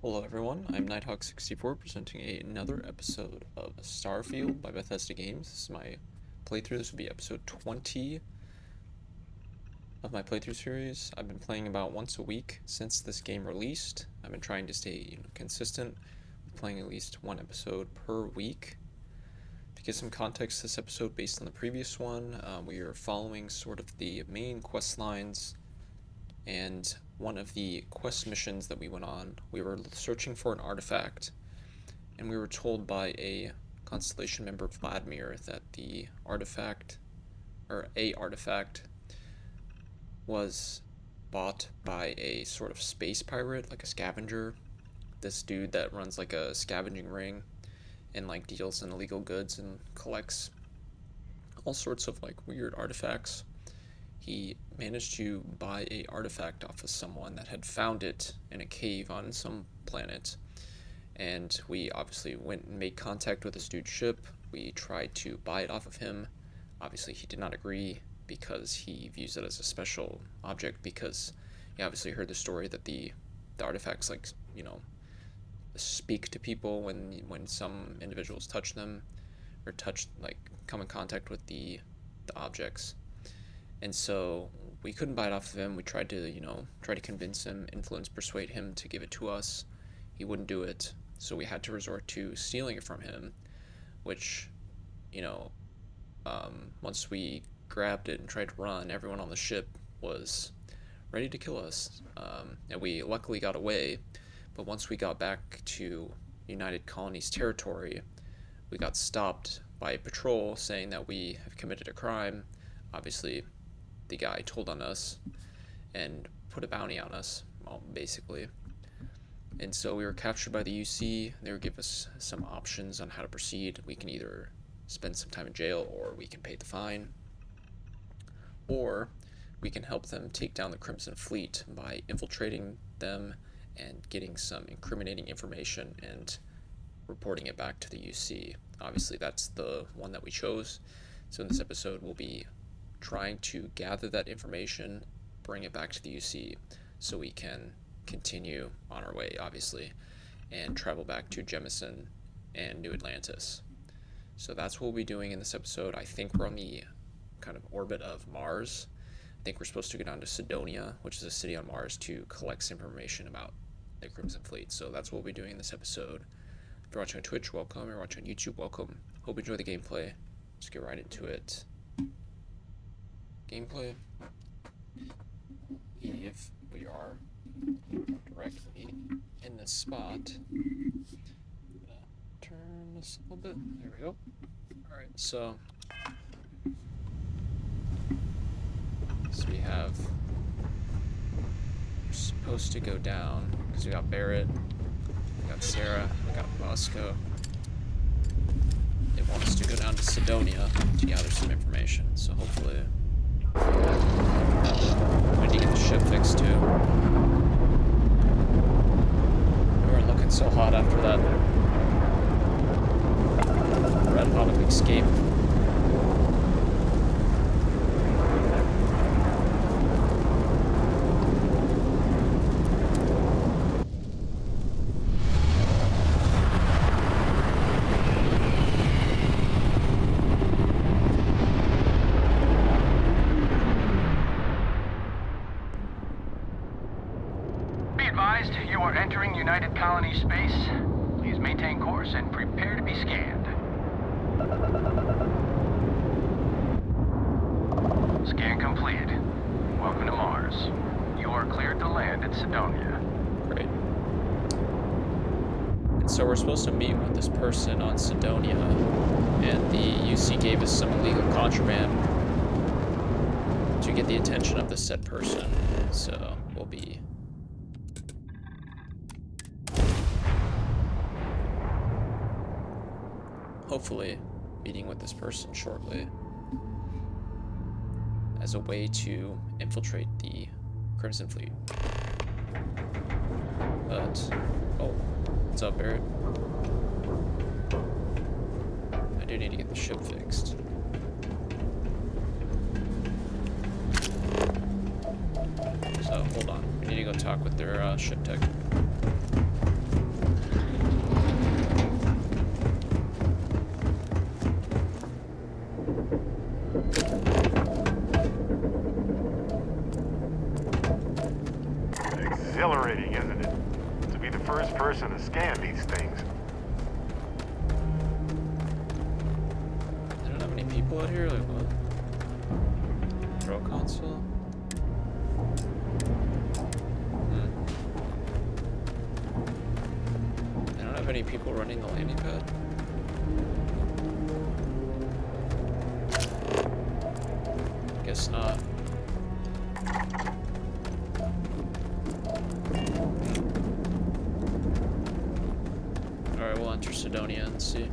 Hello everyone, I'm Nighthawk64 presenting another episode of Starfield by Bethesda Games. This is my playthrough. This will be episode 20 of my playthrough series. I've been playing about once a week since this game released. I've been trying to stay consistent with playing at least one episode per week. To give some context to this episode based on the previous one, we are following sort of the main quest lines, and one of the quest missions that we went on, we were searching for an artifact, and we were told by a Constellation member, Vladimir, that the artifact, or a artifact, was bought by a sort of space pirate, like a scavenger. This dude that runs like a scavenging ring and like deals in illegal goods and collects all sorts of like weird artifacts. He managed to buy a artifact off of someone that had found it in a cave on some planet, and we obviously went and made contact with this dude's ship. We tried to buy it off of him. Obviously he did not agree because he views it as a special object, because he obviously heard the story that the artifacts, like, speak to people when some individuals touch them, or come in contact with the objects. And so we couldn't buy it off of him. We tried to convince him, persuade him to give it to us. He wouldn't do it. So we had to resort to stealing it from him, which, once we grabbed it and tried to run, everyone on the ship was ready to kill us. And we luckily got away. But once we got back to United Colonies territory, we got stopped by a patrol saying that we have committed a crime. Obviously, the guy told on us and put a bounty on us, basically. And so we were captured by the UC. They would give us some options on how to proceed. We can either spend some time in jail, or we can pay the fine, or we can help them take down the Crimson Fleet by infiltrating them and getting some incriminating information and reporting it back to the UC. Obviously, that's the one that we chose. So in this episode, we'll be trying to gather that information, bring it back to the UC, so we can continue on our way, obviously, and travel back to Jemison and New Atlantis. So that's what we'll be doing in this episode. I think we're on the kind of orbit of Mars. I think we're supposed to go down to Cydonia, which is a city on Mars, to collect some information about the Crimson Fleet. So that's what we'll be doing in this episode. If you're watching on Twitch, welcome. If you're watching on YouTube, welcome. Hope you enjoy the gameplay. Let's get right into it. Gameplay. If we are directly in this spot, turn this a little bit. There we go. Alright, so we're supposed to go down because we got Barrett, we got Sarah, we got Bosco. They want us to go down to Cydonia to gather some information, so hopefully we need to get the ship fixed too. We weren't looking so hot after that red hot escape. You are entering United Colony space. Please maintain course and prepare to be scanned. Scan completed. Welcome to Mars. You are cleared to land at Cydonia. Great. And so we're supposed to meet with this person on Cydonia, and the UC gave us some illegal contraband to get the attention of the said person. So we'll be hopefully meeting with this person shortly as a way to infiltrate the Crimson Fleet. But, oh, what's up, Barrett? I do need to get the ship fixed. So, hold on. We need to go talk with their ship tech. exhilarating, isn't it? To be the first person to scan these things. I don't have any people out here, like what? Pro console? I don't have any people running the landing pad. Guess not. Alright, we'll enter Cydonia and see.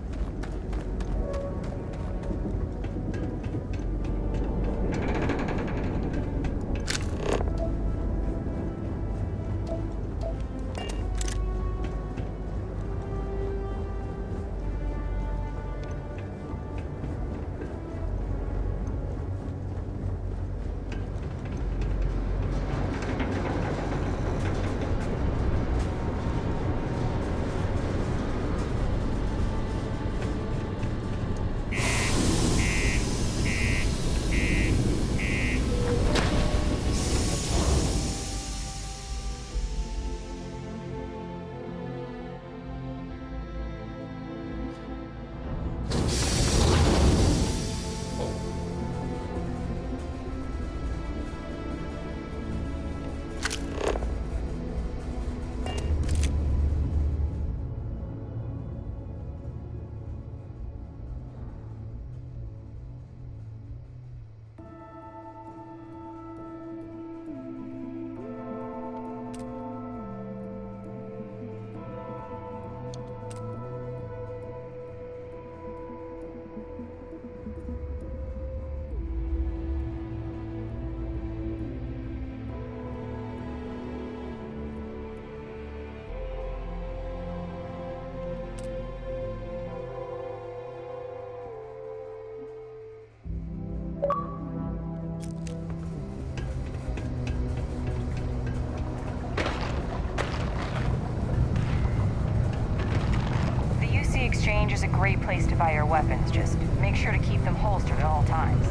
Exchange is a great place to buy your weapons. Just make sure to keep them holstered at all times.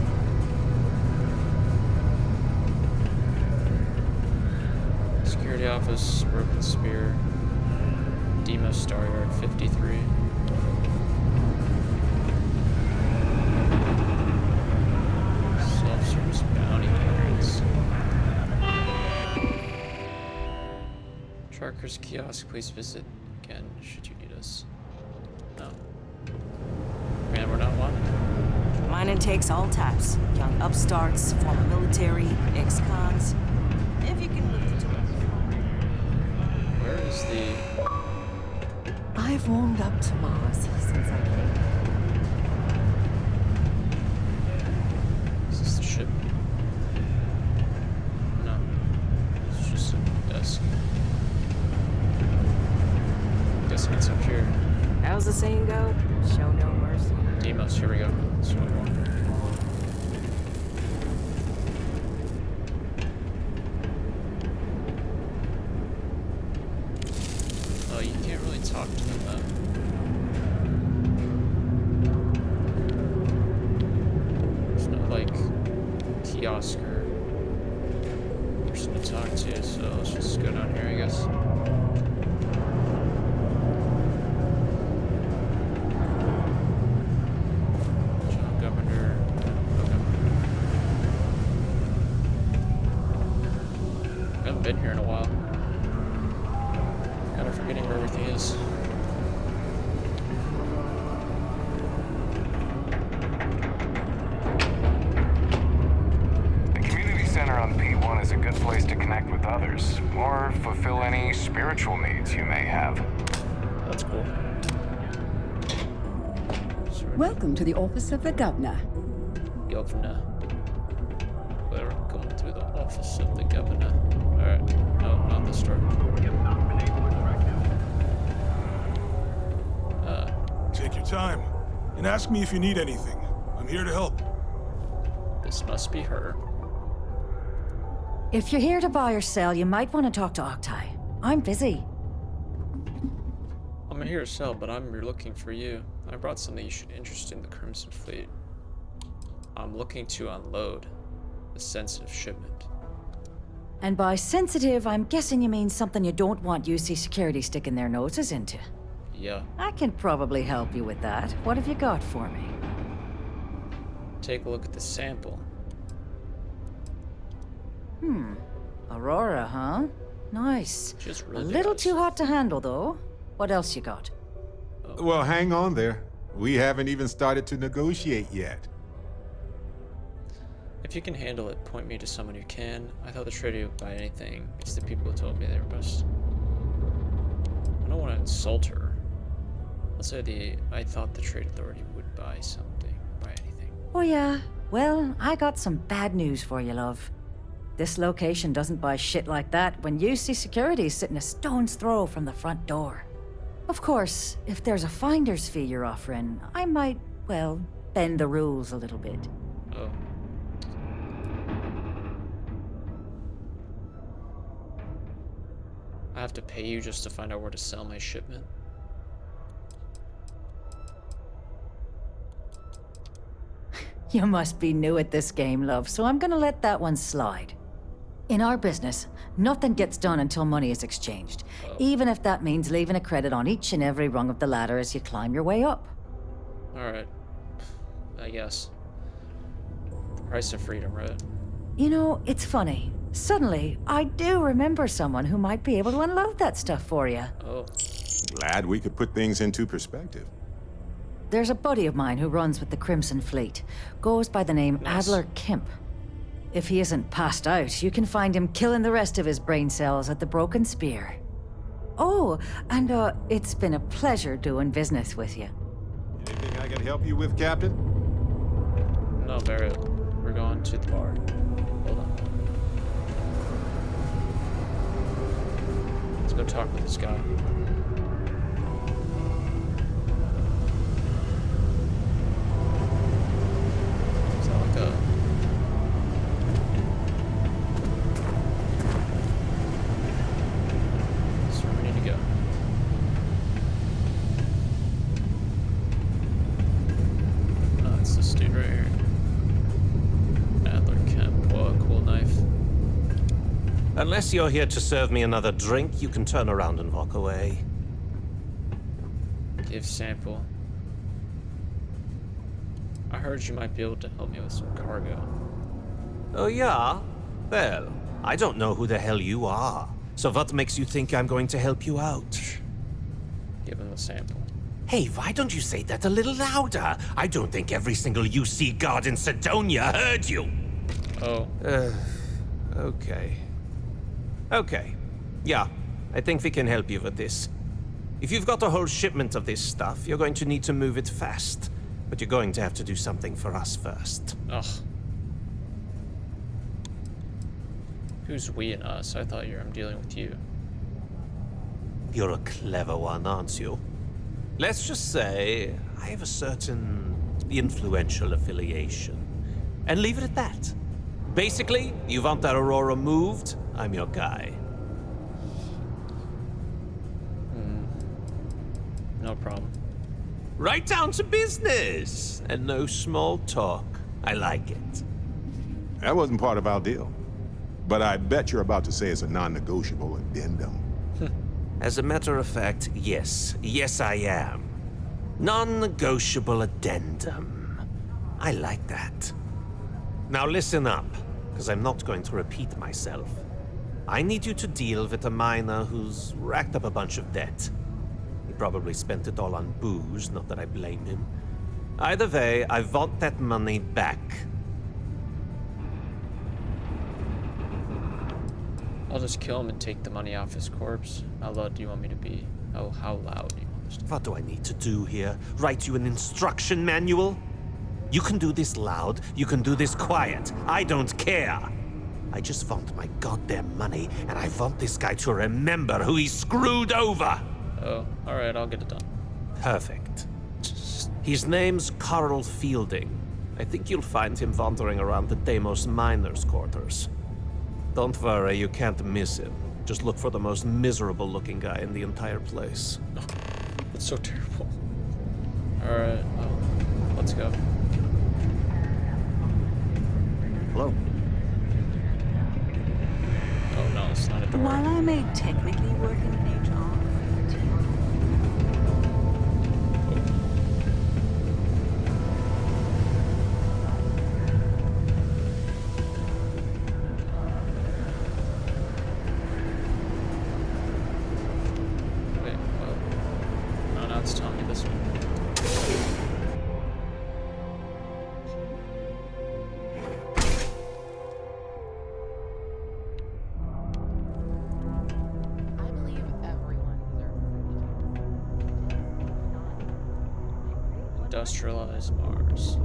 Security office, broken spear. Demo Star Yard 53. Self-service bounty clearance. Trucker's kiosk, please visit again should you need us. No. Man, we're not wanted. Mine takes all types. Young upstarts, former military, ex-cons. If you can live to it. Where is the... I've warmed up to Mars since I came. Is this the ship? No. It's just a desk. Guessing it's up here. How's the saying go? Show no mercy. Demos, here we go. That's what I want. Oh, you can't really talk to them though. There's no like kiosk or person to talk to, so let's just go down here, I guess. Been here in a while. Kind of forgetting where everything is. The community center on P1 is a good place to connect with others, or fulfill any spiritual needs you may have. That's cool. Welcome to the office of the governor. Governor. Welcome to the office of the governor. Alright. No, not this door. Take your time, and ask me if you need anything. I'm here to help. This must be her. If you're here to buy or sell, you might want to talk to Octai. I'm busy. I'm here to sell, but I'm looking for you. I brought something you should interest in the Crimson Fleet. I'm looking to unload a sensitive shipment. And by sensitive, I'm guessing you mean something you don't want UC security sticking their noses into. Yeah. I can probably help you with that. What have you got for me? Take a look at the sample. Aurora, huh? Nice. Just A really big little eyes. too hot to handle, though. What else you got? Well, hang on there. We haven't even started to negotiate yet. If you can handle it, point me to someone who can. I thought the trader would buy anything. It's the people who told me they were best. I don't want to insult her. Let's say I thought the trade authority would buy something, buy anything. Oh, yeah. Well, I got some bad news for you, love. This location doesn't buy shit like that when UC security's sitting a stone's throw from the front door. Of course, if there's a finder's fee you're offering, I might, well, bend the rules a little bit. Oh. I have to pay you just to find out where to sell my shipment? You must be new at this game, love, so I'm gonna let that one slide. In our business, nothing gets done until money is exchanged, even if that means leaving a credit on each and every rung of the ladder as you climb your way up. Alright. I guess. Price of freedom, right? You know, it's funny. Suddenly, I do remember someone who might be able to unload that stuff for you. Oh. Glad we could put things into perspective. There's a buddy of mine who runs with the Crimson Fleet. Goes by the name Nice. Adler Kemp. If he isn't passed out, you can find him killing the rest of his brain cells at the Broken Spear. Oh, and it's been a pleasure doing business with you. Anything I can help you with, Captain? No, Barrett. We're going to the bar. Hold on. Let's go talk with this guy. Is that like a... So where we need to go? Oh, it's this dude right here. Adler Kemp. Whoa, cool knife. Unless you're here to serve me another drink, you can turn around and walk away. Give sample. I heard you might be able to help me with some cargo. Oh, yeah? Well, I don't know who the hell you are. So what makes you think I'm going to help you out? Give him the sample. Hey, why don't you say that a little louder? I don't think every single UC guard in Cydonia heard you. Oh. Okay. Okay. Yeah, I think we can help you with this. If you've got a whole shipment of this stuff, you're going to need to move it fast. But you're going to have to do something for us first. Ugh. Who's we and us? I thought I'm dealing with you. You're a clever one, aren't you? Let's just say I have a certain influential affiliation. And leave it at that. Basically, you want that Aurora moved, I'm your guy. No problem. Right down to business! And no small talk. I like it. That wasn't part of our deal. But I bet you're about to say it's a non-negotiable addendum. As a matter of fact, yes. Yes, I am. Non-negotiable addendum. I like that. Now listen up, because I'm not going to repeat myself. I need you to deal with a miner who's racked up a bunch of debt. He probably spent it all on booze, not that I blame him. Either way, I want that money back. I'll just kill him and take the money off his corpse. How loud do you want me to be? How loud do you want this to be? What do I need to do here? Write you an instruction manual? You can do this loud, you can do this quiet. I don't care. I just want my goddamn money, and I want this guy to remember who he screwed over. Oh, alright, I'll get it done. Perfect. His name's Carl Fielding. I think you'll find him wandering around the Deimos miners' quarters. Don't worry, you can't miss him. Just look for the most miserable-looking guy in the entire place. Oh, that's so terrible. Alright, well, let's go. Hello. it's not a door. While I may technically work in HR, Wait, what? No, now it's telling me this one. I believe everyone deserves Industrialize Mars.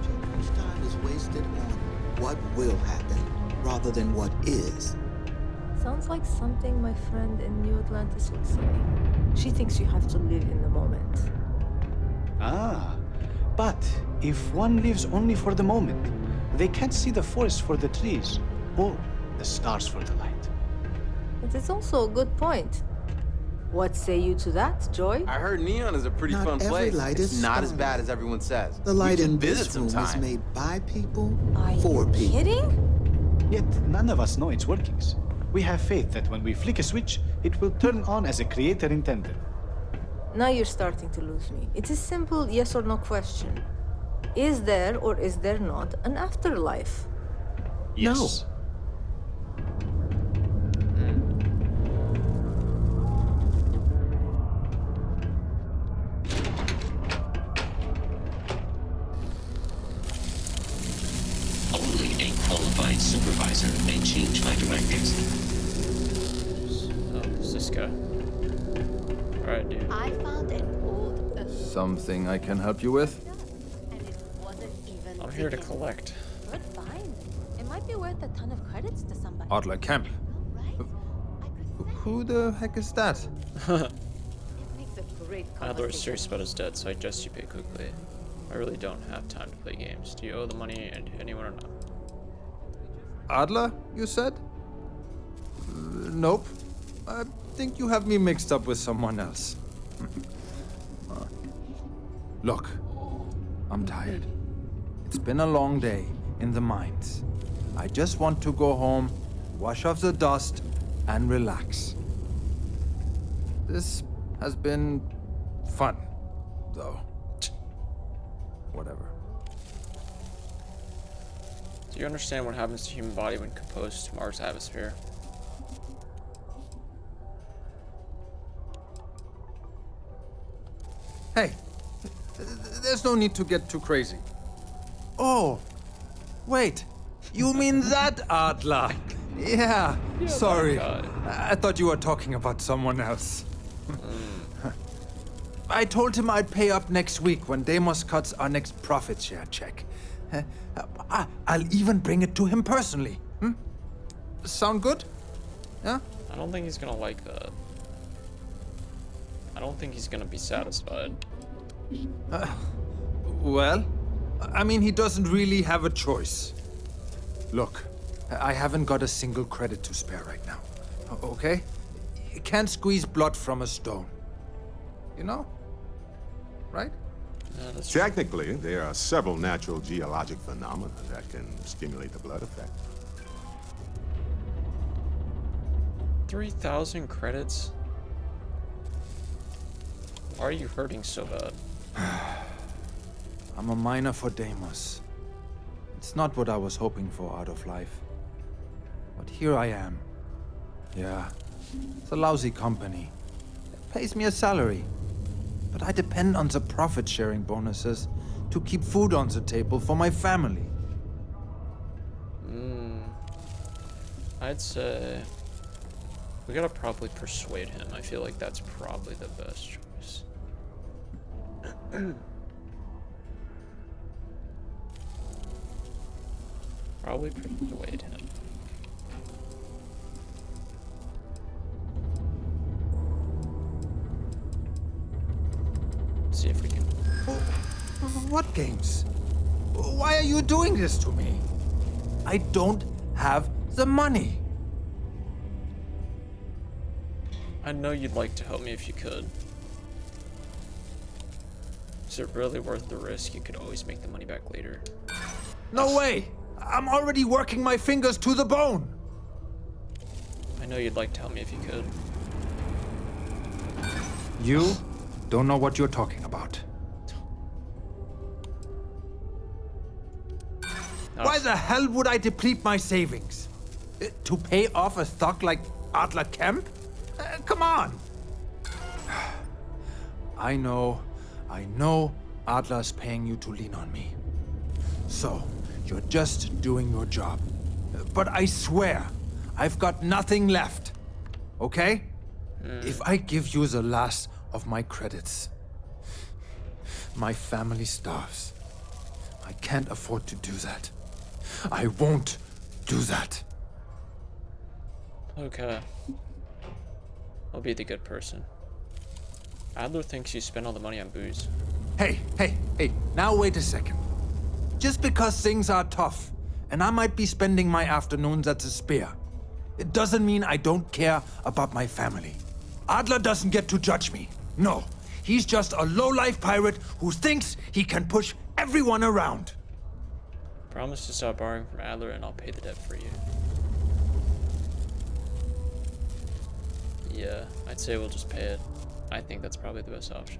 Too much time is wasted on what will happen rather than what is. Sounds like something my friend in New Atlantis would say. She thinks you have to live in the moment. Ah, but if one lives only for the moment, they can't see the forest for the trees or the stars for the light. It is also a good point. What say you to that, Joy? I heard Neon is a pretty Not fun every place. light It's is not as starry. bad as everyone says. The light We should in visit this room was sometime. made by people Are for you people. kidding? Yet none of us know its workings. We have faith that when we flick a switch, it will turn on as a creator intended. Now you're starting to lose me. It is simple yes or no question. Is there or is there not an afterlife? Yes. Only a qualified supervisor may change my directives. Oh, it's this guy. Alright, dude. I found an old Something I can help you with? and it wasn't even I'm here to taken. collect. Good find. It might be worth a ton of credits to somebody. Adler Kemp. Who the heck is that? It makes a great Adler is conversation. serious about his debt, so I suggest you pay quickly. I really don't have time to play games. Do you owe the money to anyone or not? Adler, you said? Nope. I think you have me mixed up with someone else. Look, I'm tired. It's been a long day in the mines. I just want to go home, wash off the dust, and relax. This has been fun, though. Whatever. Do you understand what happens to human body when composed to Mars atmosphere? Hey, there's no need to get too crazy. Oh, wait. You mean that Adler? Yeah, sorry. I thought you were talking about someone else. I told him I'd pay up next week when Deimos cuts our next profit share check. I'll even bring it to him personally. Sound good? Yeah? I don't think he's gonna like that. I don't think he's gonna be satisfied. Well, I mean, he doesn't really have a choice. Look, I haven't got a single credit to spare right now. Okay? You can't squeeze blood from a stone. You know? Right? Technically, there are several natural geologic phenomena that can stimulate the blood effect. 3,000 credits? Why are you hurting so bad? I'm a miner for Deimos. It's not what I was hoping for out of life. But here I am. Yeah, it's a lousy company. It pays me a salary. But I depend on the profit-sharing bonuses to keep food on the table for my family. I'd say we gotta probably persuade him. I feel like that's probably the best choice. Probably persuade him. See if we can. What games? Why are you doing this to me? I don't have the money. I know you'd like to help me if you could. Is it really worth the risk? You could always make the money back later. No way! I'm already working my fingers to the bone! I know you'd like to help me if you could. You don't know what you're talking about. Why the hell would I deplete my savings? To pay off a stock like Adler Kemp? Come on! I know Adler's paying you to lean on me. So, you're just doing your job. But I swear, I've got nothing left. Okay? If I give you the last of my credits, my family starves. I can't afford to do that. I won't do that. Okay. I'll be the good person. Adler thinks you spend all the money on booze. Hey, now wait a second. Just because things are tough, and I might be spending my afternoons at the Spear, it doesn't mean I don't care about my family. Adler doesn't get to judge me. No, he's just a low-life pirate who thinks he can push everyone around. Promise to stop borrowing from Adler and I'll pay the debt for you. Yeah, I'd say we'll just pay it. I think that's probably the best option.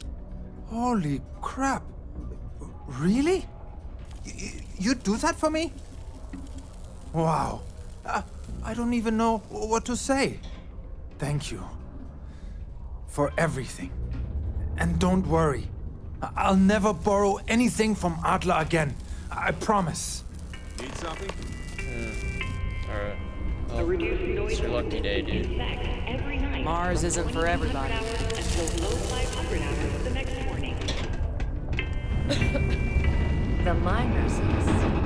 Holy crap. Really? You'd do that for me? Wow. I don't even know what to say. Thank you. For everything. And don't worry. I'll never borrow anything from Adler again. I promise. Need something? Alright. Oh, it's your lucky day, dude. Mars isn't for everybody. The miners in the sea.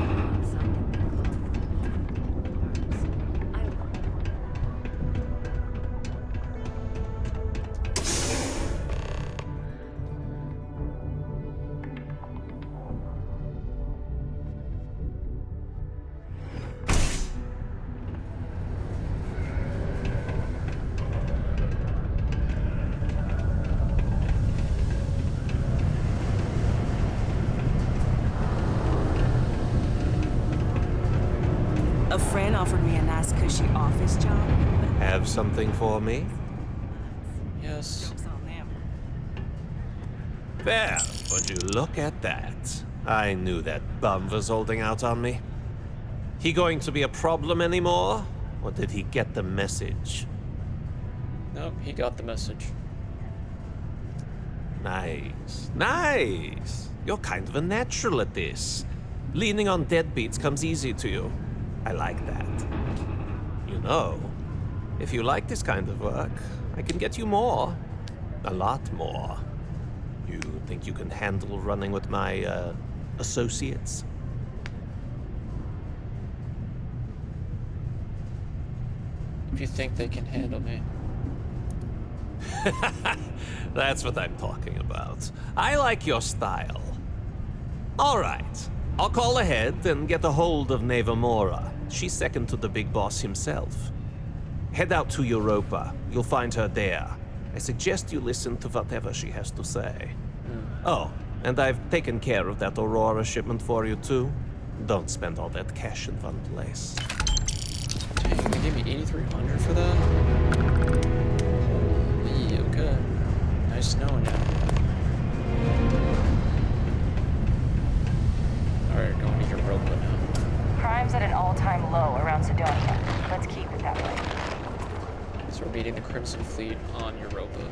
A friend offered me a nice cushy office job. Have something for me? Yes. There, would you look at that? I knew that bum was holding out on me. He going to be a problem anymore? Or did he get the message? Nope, he got the message. Nice, nice. You're kind of a natural at this. Leaning on deadbeats comes easy to you. I like that. You know, if you like this kind of work, I can get you more. A lot more. You think you can handle running with my, associates? If you think they can handle me. That's what I'm talking about. I like your style. All right. I'll call ahead and get a hold of Nevamora. She's second to the big boss himself. Head out to Europa. You'll find her there. I suggest you listen to whatever she has to say. Oh, and I've taken care of that Aurora shipment for you too. Don't spend all that cash in one place. Dang, they gave me 8,300 for that? Holy, okay. Nice knowing you. Alright, going to Europa now. Crime's at an all-time low around Cydonia. Let's keep it that way. So we're meeting the Crimson Fleet on Europa.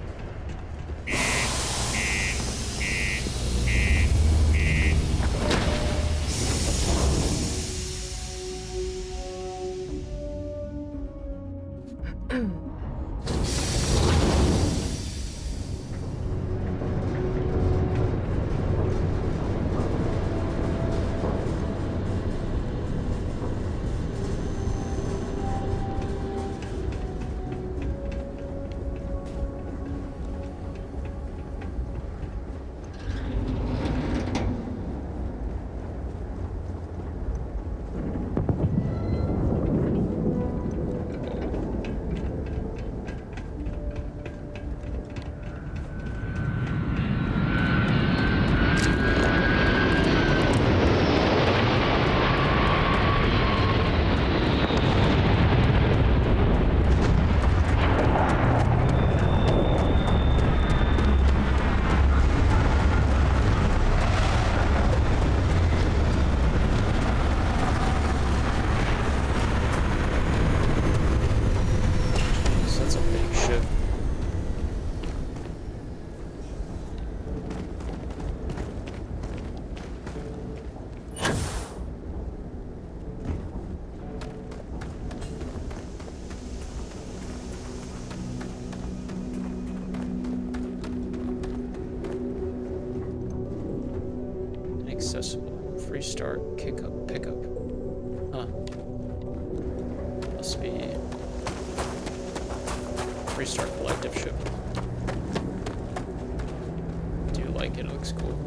accessible. Free start, pickup. Huh. Must be free start collective ship. Do you like it? It looks cool.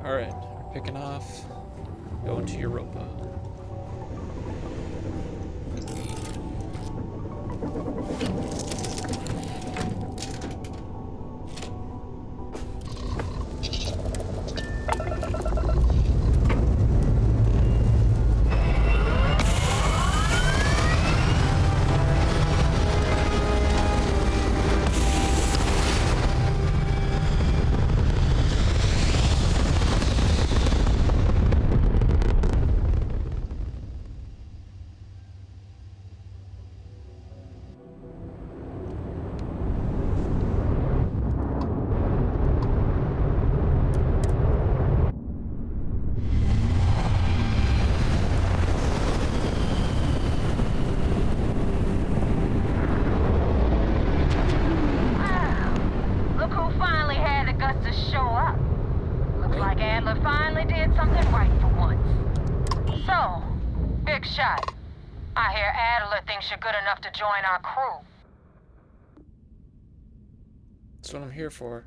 Alright, we're picking off, going to Europa. Look who finally had the guts to show up. Looks like Adler finally did something right for once. So, big shot. I hear Adler thinks you're good enough to join our crew. That's what I'm here for.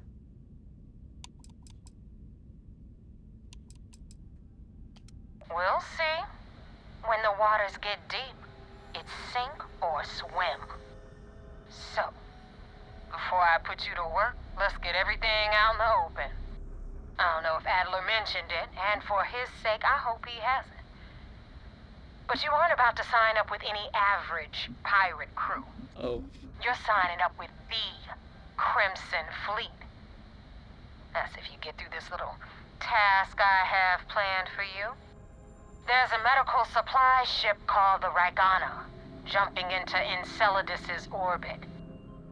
We'll see. When the waters get deep, it's sink or swim. So, before I put you to work, let's get everything out in the open. I don't know if Adler mentioned it, and for his sake, I hope he hasn't. But you aren't about to sign up with any average pirate crew. Oh. You're signing up with the Crimson Fleet. That's if you get through this little task I have planned for you. There's a medical supply ship called the Ragana, jumping into Enceladus's orbit.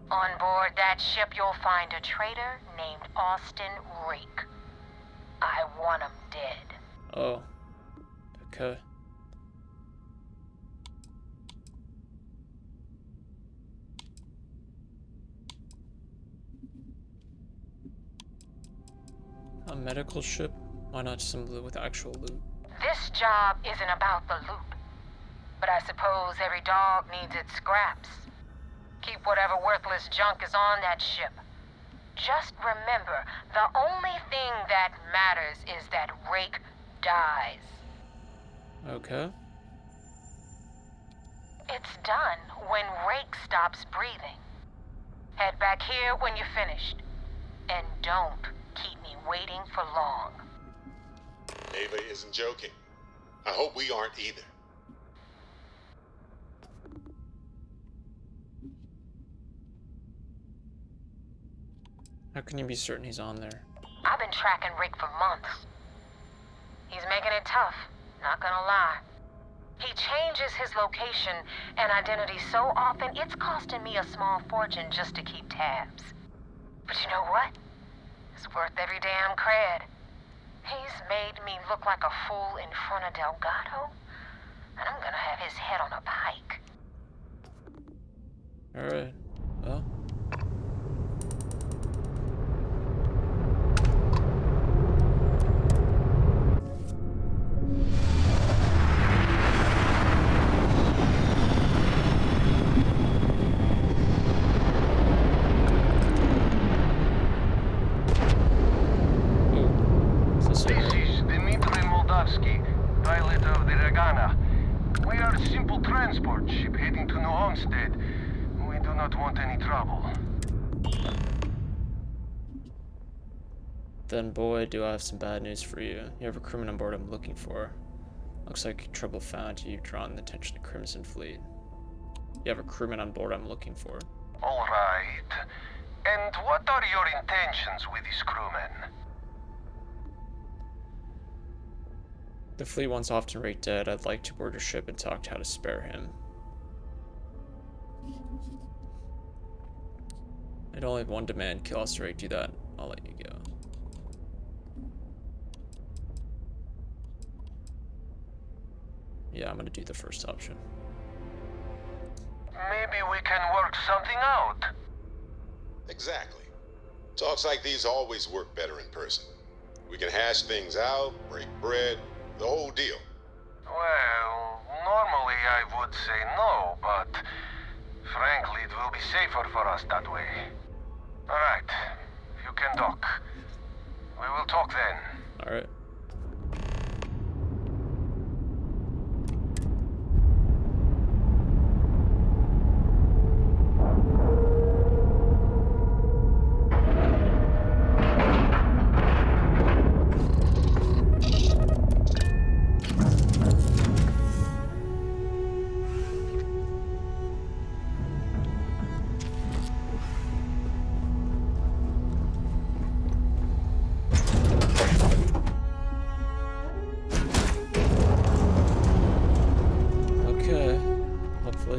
On board that ship, you'll find a traitor named Austin Rake. I want him dead. Oh. Okay. A medical ship? Why not simply with actual loot? This job isn't about the loot, but I suppose every dog needs its scraps. Keep whatever worthless junk is on that ship. Just remember, the only thing that matters is that Rake dies. Okay. It's done when Rake stops breathing. Head back here when you're finished. And don't keep me waiting for long. Ava isn't joking. I hope we aren't either. How can you be certain he's on there? I've been tracking Rick for months. He's making it tough, not gonna lie. He changes his location and identity so often, it's costing me a small fortune just to keep tabs. But you know what? It's worth every damn cred. He's made me look like a fool in front of Delgado, and I'm gonna have his head on a pike. Alright. Well. Pilot of the Ragana. We are a simple transport ship heading to New Homestead. We do not want any trouble. Then boy, do I have some bad news for you. You have a crewman on board I'm looking for. Looks like trouble found. You've drawn the attention of the Crimson Fleet. You have a crewman on board I'm looking for. All right. And what are your intentions with this crewman? The fleet wants often rate dead. I'd like to board your ship and talk to how to spare him. I'd only have one demand. Kill us, rate. Do that. I'll let you go. Yeah, I'm gonna do the first option. Maybe we can work something out. Exactly. Talks like these always work better in person. We can hash things out, break bread, the whole deal. Well, normally I would say no, but frankly, it will be safer for us that way. All right, you can dock. We will talk then. All right.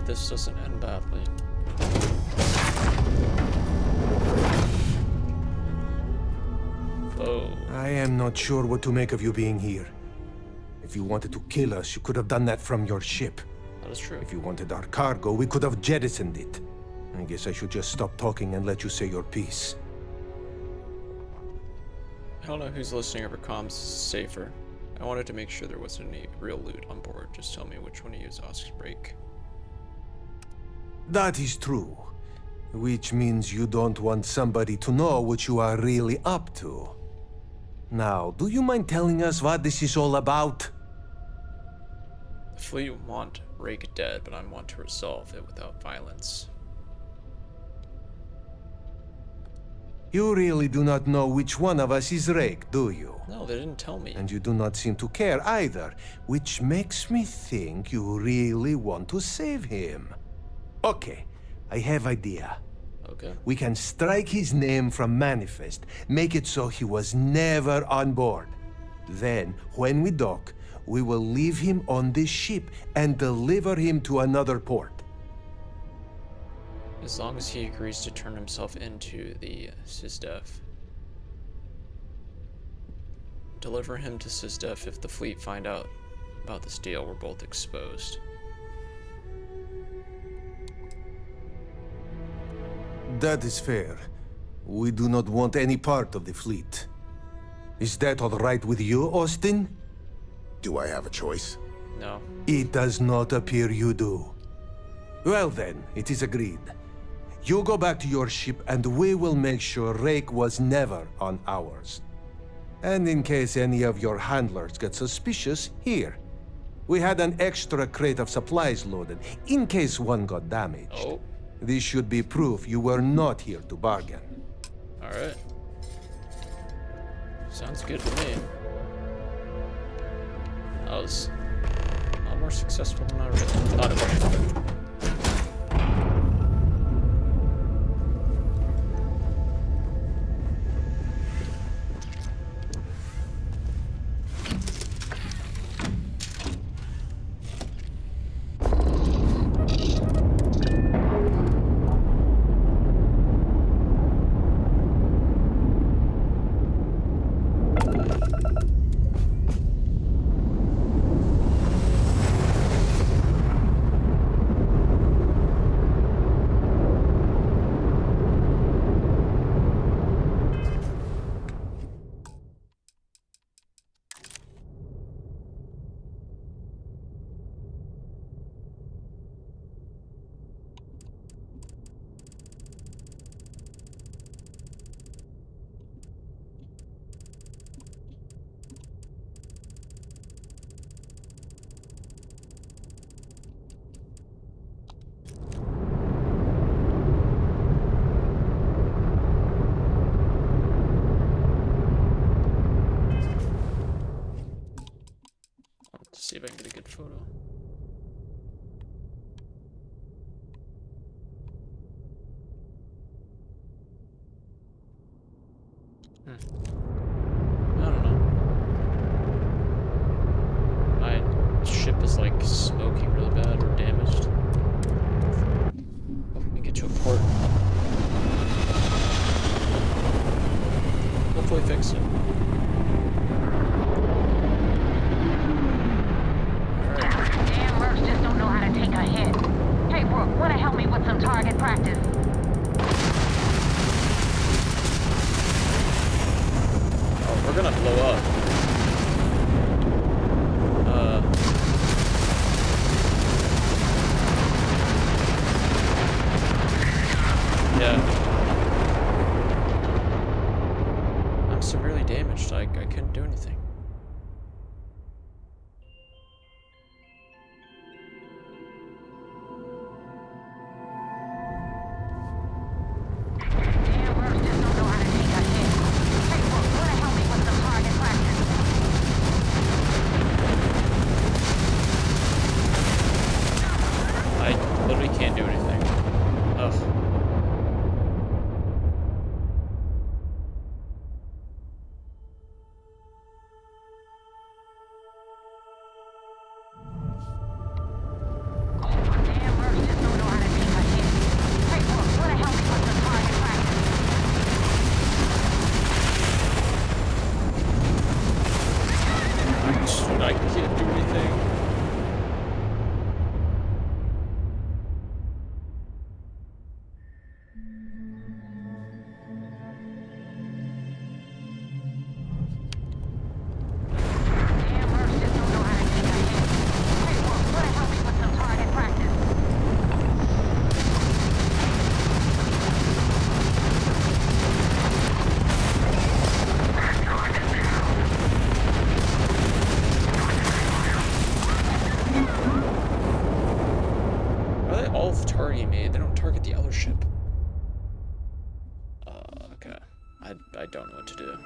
This doesn't end badly. Oh. I am not sure what to make of you being here. If you wanted to kill us, you could have done that from your ship. That is true. If you wanted our cargo, we could have jettisoned it. I guess I should just stop talking and let you say your piece. I don't know who's listening over comms is safer. I wanted to make sure there wasn't any real loot on board. Just tell me which one to use Oscar's break. That is true. Which means you don't want somebody to know what you are really up to. Now, do you mind telling us what this is all about? The fleet want Rake dead, but I want to resolve it without violence. You really do not know which one of us is Rake, do you? No, they didn't tell me. And you do not seem to care either, which makes me think you really want to save him. Okay, I have idea. Okay. We can strike his name from Manifest, make it so he was never on board. Then, when we dock, we will leave him on this ship and deliver him to another port. As long as he agrees to turn himself into the SysDef. Deliver him to SysDef. If the fleet find out about this deal, we're both exposed. That is fair. We do not want any part of the fleet. Is that all right with you, Austin? Do I have a choice? No. It does not appear you do. Well then, it is agreed. You go back to your ship and we will make sure Rake was never on ours. And in case any of your handlers get suspicious, here. We had an extra crate of supplies loaded, in case one got damaged. Oh. This should be proof you were not here to bargain. Alright. Sounds good to me. That was a lot more successful than I really thought it would be. to see if I can get a good photo. I don't know. My ship is like smoking really bad or damaged. Let me get to a port. Hopefully fix it. Damn mercs just don't know how to take a hit. Hey, Brooke, wanna help me with some target practice? Oh, we're gonna blow up. Yeah. I'm severely damaged. I couldn't do anything. I literally can't do anything. Ugh. I can't do anything. Are they all targeting me? They don't target the other ship. Okay. I don't know what to do.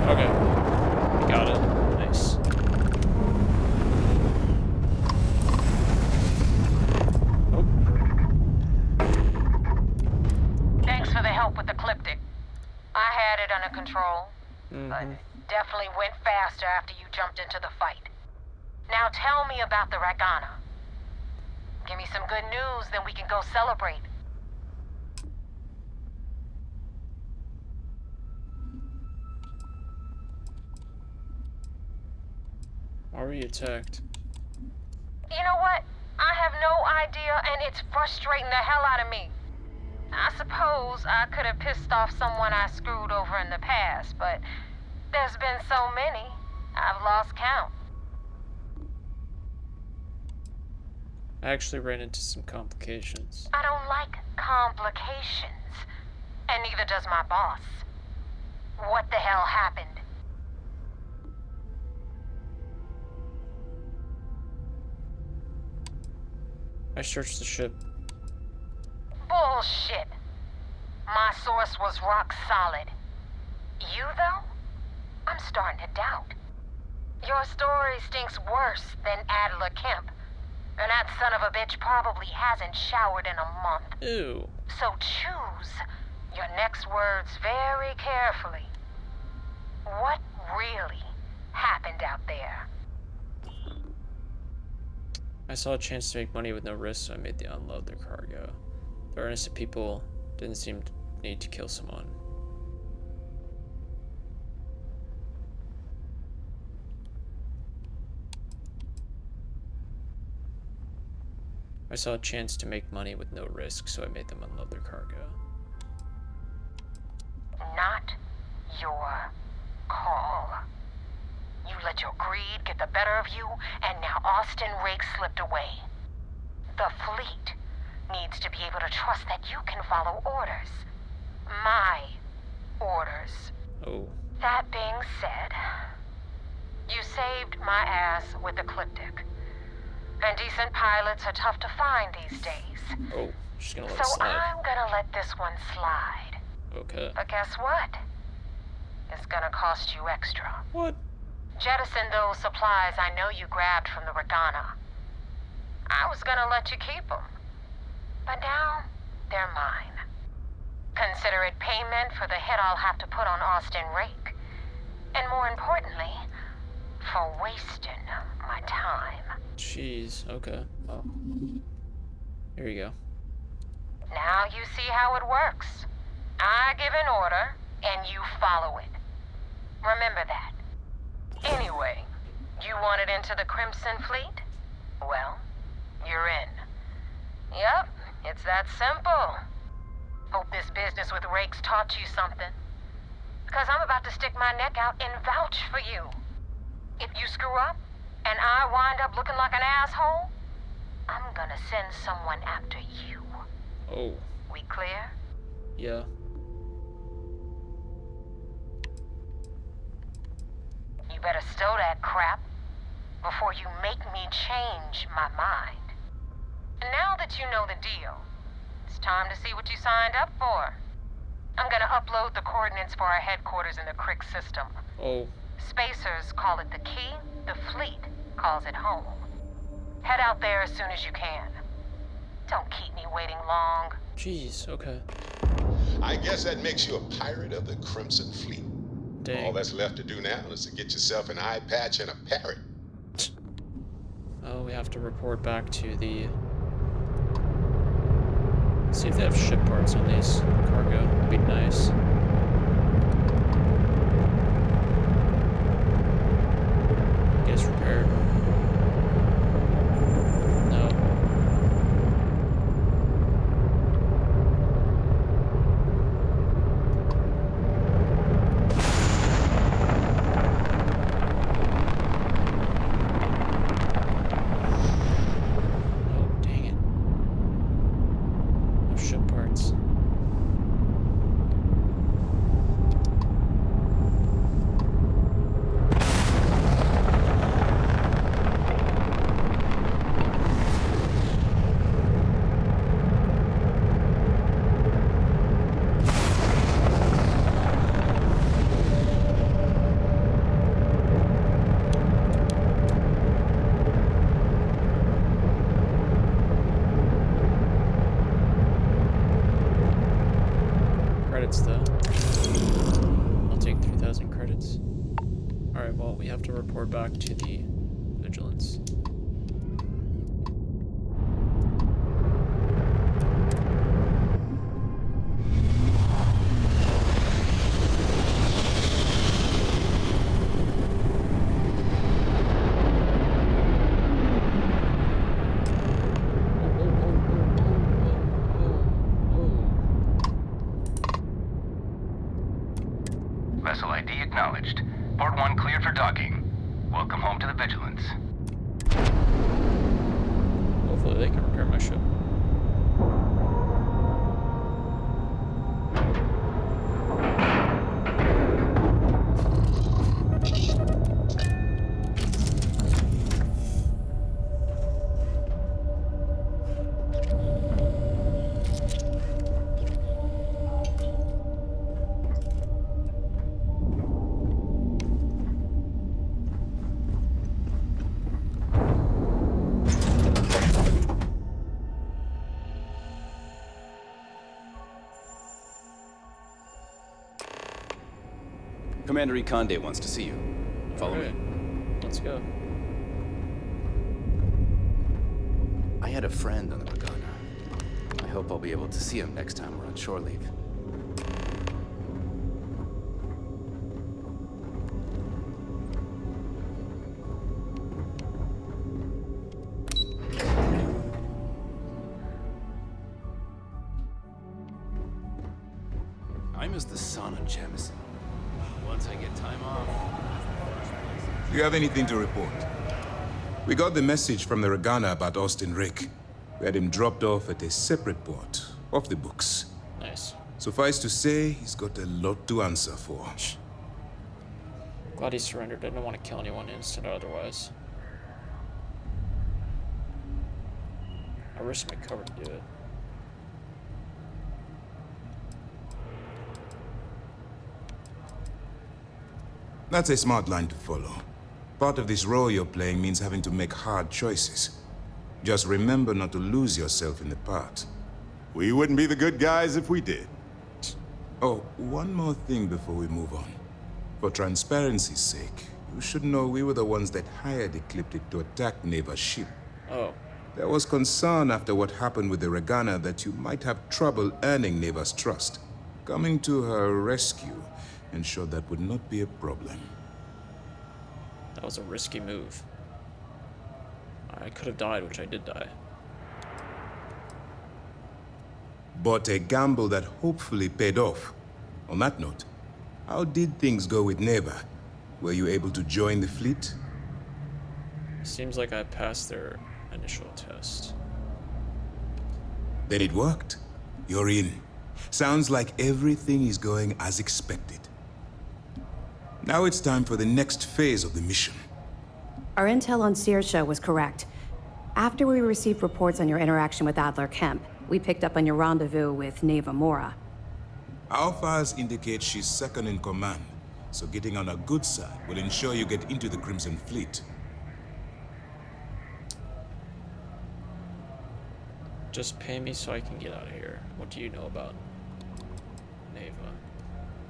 Okay. We got it. Nice. Nope. Thanks for the help with the Ecliptic. I had it under control, but definitely went faster after you jumped into the fight. Now tell me about the Ragana. Give me some good news, then we can go celebrate. Why were you attacked? You know what? I have no idea, and it's frustrating the hell out of me. I suppose I could have pissed off someone I screwed over in the past, but there's been so many, I've lost count. I actually ran into some complications. I don't like complications. And neither does my boss. What the hell happened? I searched the ship. Bullshit. My source was rock solid. You, though? I'm starting to doubt. Your story stinks worse than Adler Kemp. And that son of a bitch probably hasn't showered in a month. Ew. So choose your next words very carefully. What really happened out there? I saw a chance to make money with no risk, so I made the unload their cargo. The innocent people didn't seem to need to kill someone. I saw a chance to make money with no risk, so I made them unload their cargo. Not your call. You let your greed get the better of you, and now Austin Rake slipped away. The fleet needs to be able to trust that you can follow orders. My orders. Oh. That being said, you saved my ass with Ecliptic. And decent pilots are tough to find these days. Oh, she's gonna let it So slide. I'm gonna let this one slide. Okay. But guess what? It's gonna cost you extra. What? Jettison those supplies I know you grabbed from the Regana. I was gonna let you keep them. But now, they're mine. Consider it payment for the hit I'll have to put on Austin Rake. And more importantly, for wasting my time. Jeez, okay. Well, here you go. Now you see how it works. I give an order, and you follow it. Remember that. Anyway, you wanted into the Crimson Fleet? Well, you're in. Yep, it's that simple. Hope this business with Rakes taught you something. Because I'm about to stick my neck out and vouch for you. If you screw up, and I wind up looking like an asshole, I'm gonna send someone after you. Oh. We clear? Yeah. You better stow that crap before you make me change my mind. And now that you know the deal, it's time to see what you signed up for. I'm gonna upload the coordinates for our headquarters in the Crick system. Oh. Spacers call it the key, the fleet calls it home. Head out there as soon as you can. Don't keep me waiting long. Jeez, okay. I guess that makes you a pirate of the Crimson Fleet. Dang. All that's left to do now is to get yourself an eye patch and a parrot. Oh, we have to report back to the... See if they have ship parts on these cargo. That'd be nice. Get us repaired. No. Oh, dang it. No ship parts. Credits though. I'll take 3,000 credits. Alright, well, we have to report back to the Vigilance. Vessel ID acknowledged. Port 1 cleared for docking. Welcome home to the Hopefully they can repair my ship. Commander Ikonde wants to see you. Follow me. Let's go. I had a friend on the Regana. I hope I'll be able to see him next time we're on shore leave. I miss the sun on Jamison. Once I get time off. Do you have anything to report? We got the message from the Regana about Austin Rick. We had him dropped off at a separate port, off the books. Nice. Suffice to say, he's got a lot to answer for. Glad he surrendered. I didn't want to kill anyone instant or otherwise. I risked my cover to do it. That's a smart line to follow. Part of this role you're playing means having to make hard choices. Just remember not to lose yourself in the part. We wouldn't be the good guys if we did. Oh, one more thing before we move on. For transparency's sake, you should know we were the ones that hired Ecliptic to attack Neva's ship. Oh. There was concern after what happened with the Regana that you might have trouble earning Neva's trust. Coming to her rescue ensured that would not be a problem. That was a risky move. I could have died, which I did die. But a gamble that hopefully paid off. On that note, how did things go with Neva? Were you able to join the fleet? Seems like I passed their initial test. Then it worked. You're in. Sounds like everything is going as expected. Now it's time for the next phase of the mission. Our intel on Saoirse was correct. After we received reports on your interaction with Adler Kemp, we picked up on your rendezvous with Neva Mora. Our files indicate she's second in command, so getting on her good side will ensure you get into the Crimson Fleet. Just pay me so I can get out of here. What do you know about Neva?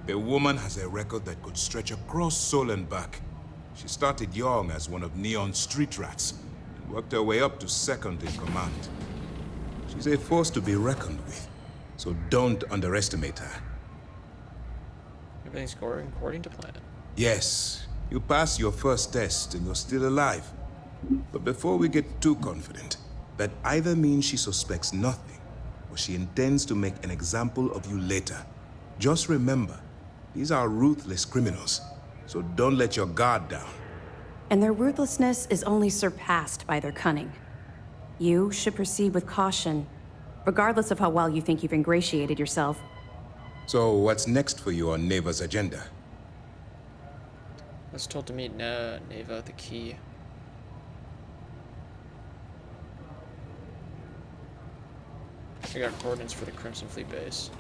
The woman has a record that could stretch across Sol and back. She started young as one of Neon's street rats, and worked her way up to second in command. She's a force to be reckoned with, so don't underestimate her. Everything's going according to plan. Yes, you passed your first test and you're still alive. But before we get too confident, that either means she suspects nothing, or she intends to make an example of you later. Just remember, these are ruthless criminals, so don't let your guard down. And their ruthlessness is only surpassed by their cunning. You should proceed with caution, regardless of how well you think you've ingratiated yourself. So what's next for you on Neva's agenda? I was told to meet Neva at the key. I got coordinates for the Crimson Fleet base.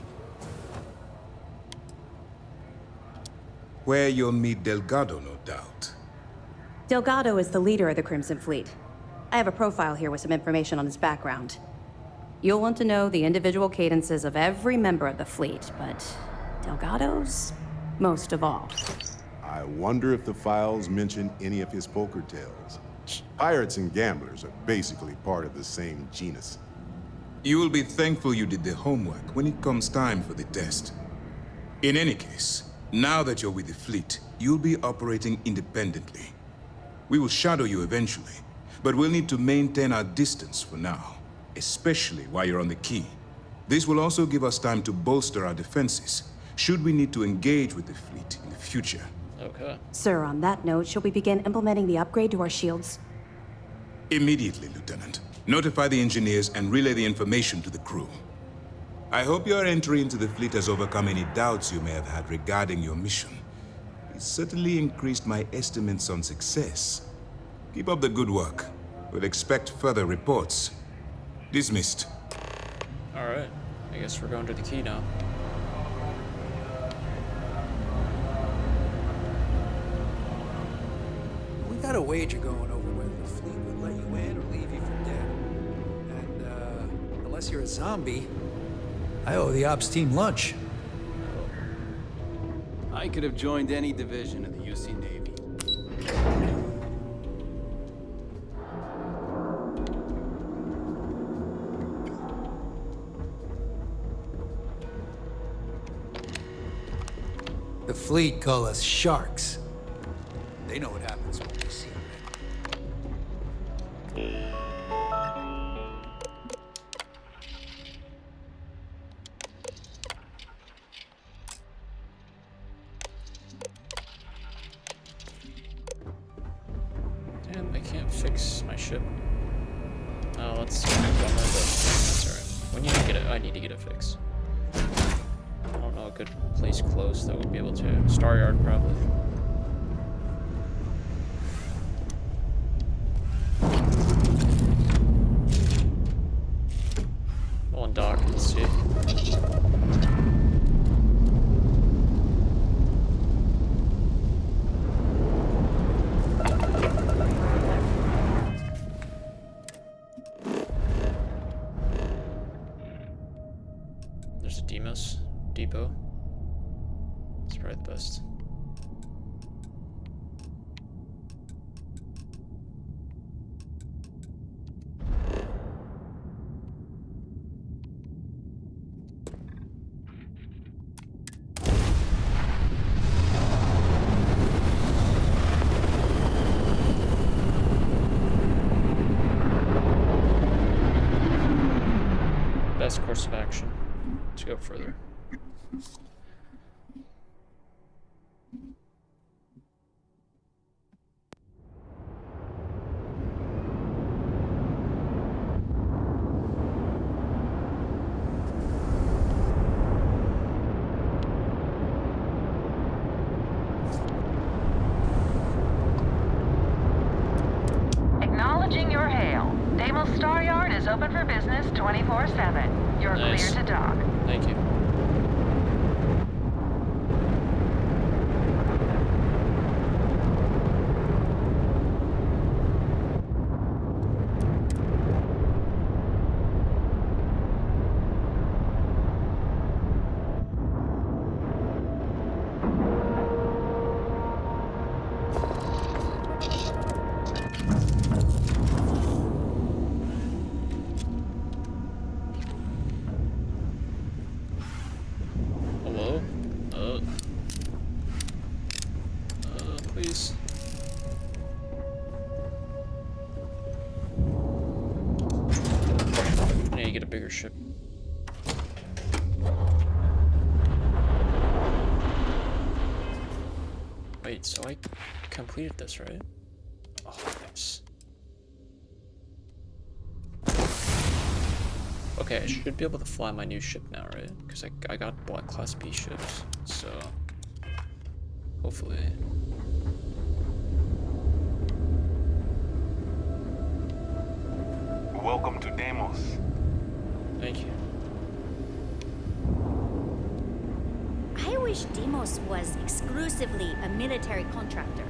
Where you'll meet Delgado, no doubt. Delgado is the leader of the Crimson Fleet. I have a profile here with some information on his background. You'll want to know the individual cadences of every member of the fleet, but Delgado's most of all. I wonder if the files mention any of his poker tales. Pirates and gamblers are basically part of the same genus. You will be thankful you did the homework when it comes time for the test. In any case, now that you're with the fleet, you'll be operating independently. We will shadow you eventually, but we'll need to maintain our distance for now, especially while you're on the key. This will also give us time to bolster our defenses, should we need to engage with the fleet in the future. Okay. Sir, on that note, shall we begin implementing the upgrade to our shields? Immediately, Lieutenant. Notify the engineers and relay the information to the crew. I hope your entry into the fleet has overcome any doubts you may have had regarding your mission. It certainly increased my estimates on success. Keep up the good work. We'll expect further reports. Dismissed. Alright, I guess we're going to the key now. We got a wager going over whether the fleet would let you in or leave you for dead. And, unless you're a zombie, I owe the ops team lunch. I could have joined any division of the UC Navy. The fleet call us sharks. They know what happens when we see red. Damn, I can't fix my ship. Oh, that's a bummer, but that's alright. We need to get it. I need to get it fixed. I don't know a good place close that would be able to. Star Yard, probably. Well, and dock, let's see. There's a Demos depot. It's probably the best. Best course of action to go further. Acknowledging your hail. Deimos Star Yard is open for business 24/7. You're Nice. clear to dock. Thank you. Hello? Please. I need to get a bigger ship. Wait, so I completed this, right? Oh, nice. Okay, I should be able to fly my new ship now, right? Because I got Black Class B ships, so hopefully. Welcome to Deimos. Thank you. I wish Deimos was exclusively a military contractor.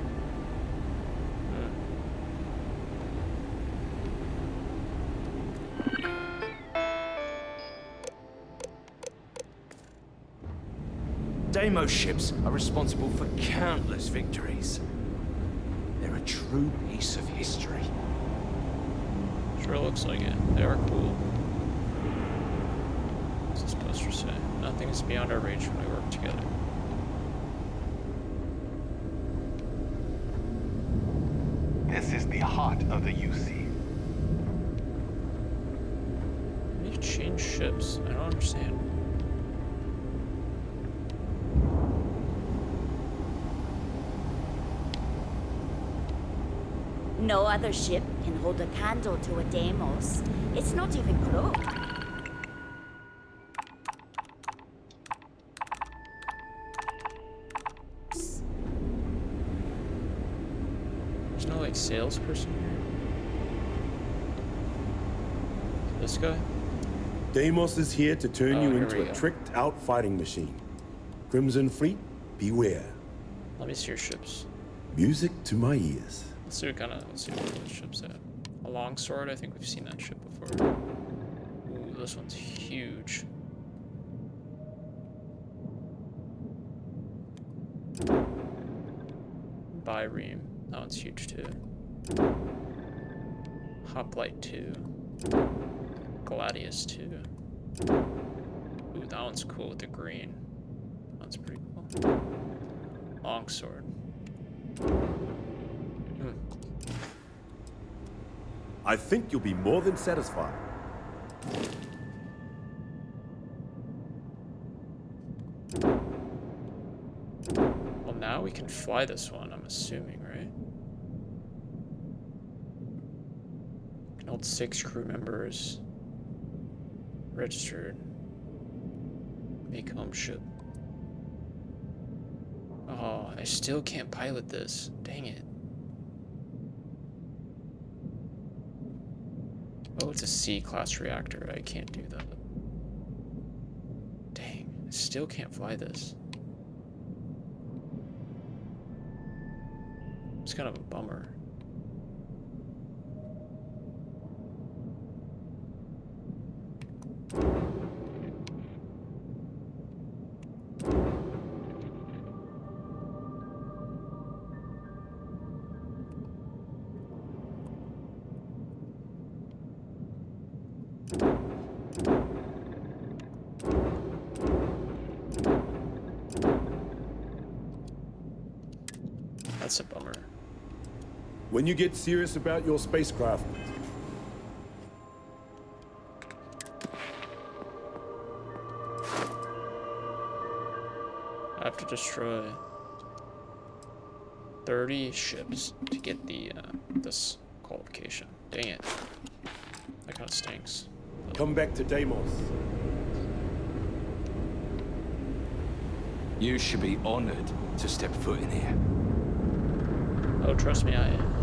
Deimos ships are responsible for countless victories. They're a true piece of history. Sure looks like it. They are cool. What's this poster say? Nothing is beyond our reach when we work together. This is the heart of the UC. You can change ships. I don't understand. No other ship can hold a candle to a Deimos. It's not even close. There's no like salesperson here. This guy? Deimos is here to turn you here into we a go. tricked-out fighting machine. Crimson Fleet, beware. Let me see your ships. Music to my ears. Let's see what the ship's at. A longsword, I think we've seen that ship before. Ooh, this one's huge. Byreme, that one's huge too. Hoplite 2. Gladius 2. Ooh, that one's cool with the green. That one's pretty cool. Longsword. I think you'll be more than satisfied. Well, now we can fly this one, I'm assuming, right? Can hold 6 crew members. Registered. Make home ship. Oh, I still can't pilot this. Dang it. Oh, it's a C-class reactor. I can't do that. Dang, I still can't fly this. It's kind of a bummer. That's a bummer. When you get serious about your spacecraft, I have to destroy 30 ships to get the this qualification. Dang it. That kind of stinks. come back to Deimos. You should be honored to step foot in here. Oh, trust me, I am.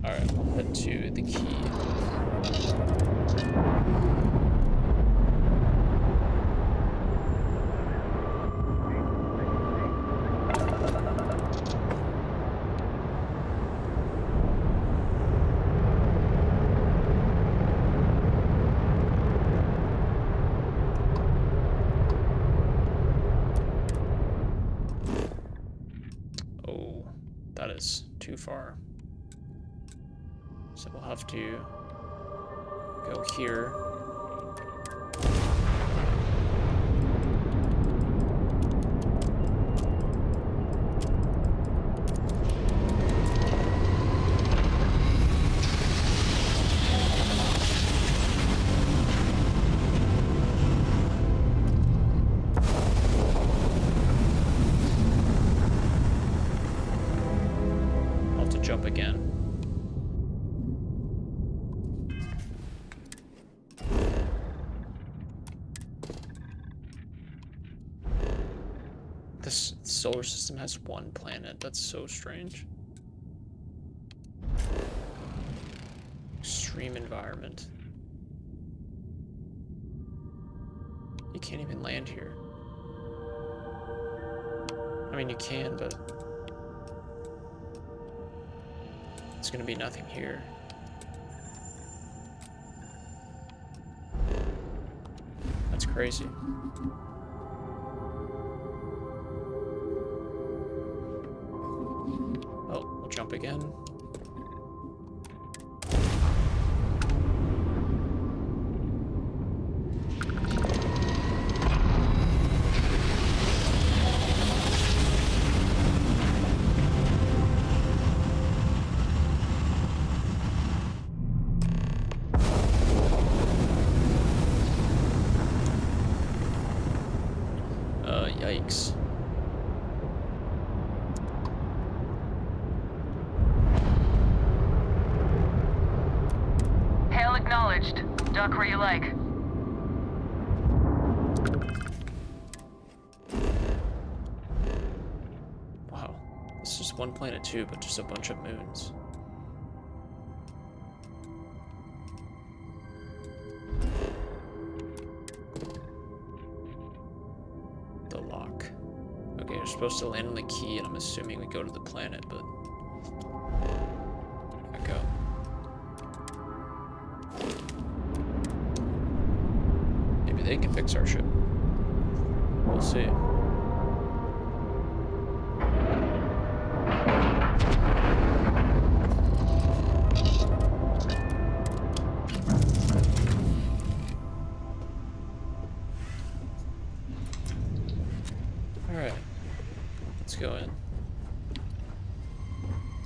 Alright, we'll head to the key. Oh, that is too far. So we'll have to go here. I'll have to jump again. This solar system has one planet. That's so strange. Extreme environment. You can't even land here. I mean, you can, but it's gonna be nothing here. That's crazy. Oh, we'll jump again. dock where you like. Wow. This is just one planet too, but just a bunch of moons. The lock. Okay, you're supposed to land on the key, and I'm assuming we go to the planet, but... Back up. Maybe they can fix our ship. We'll see. Alright. Let's go in.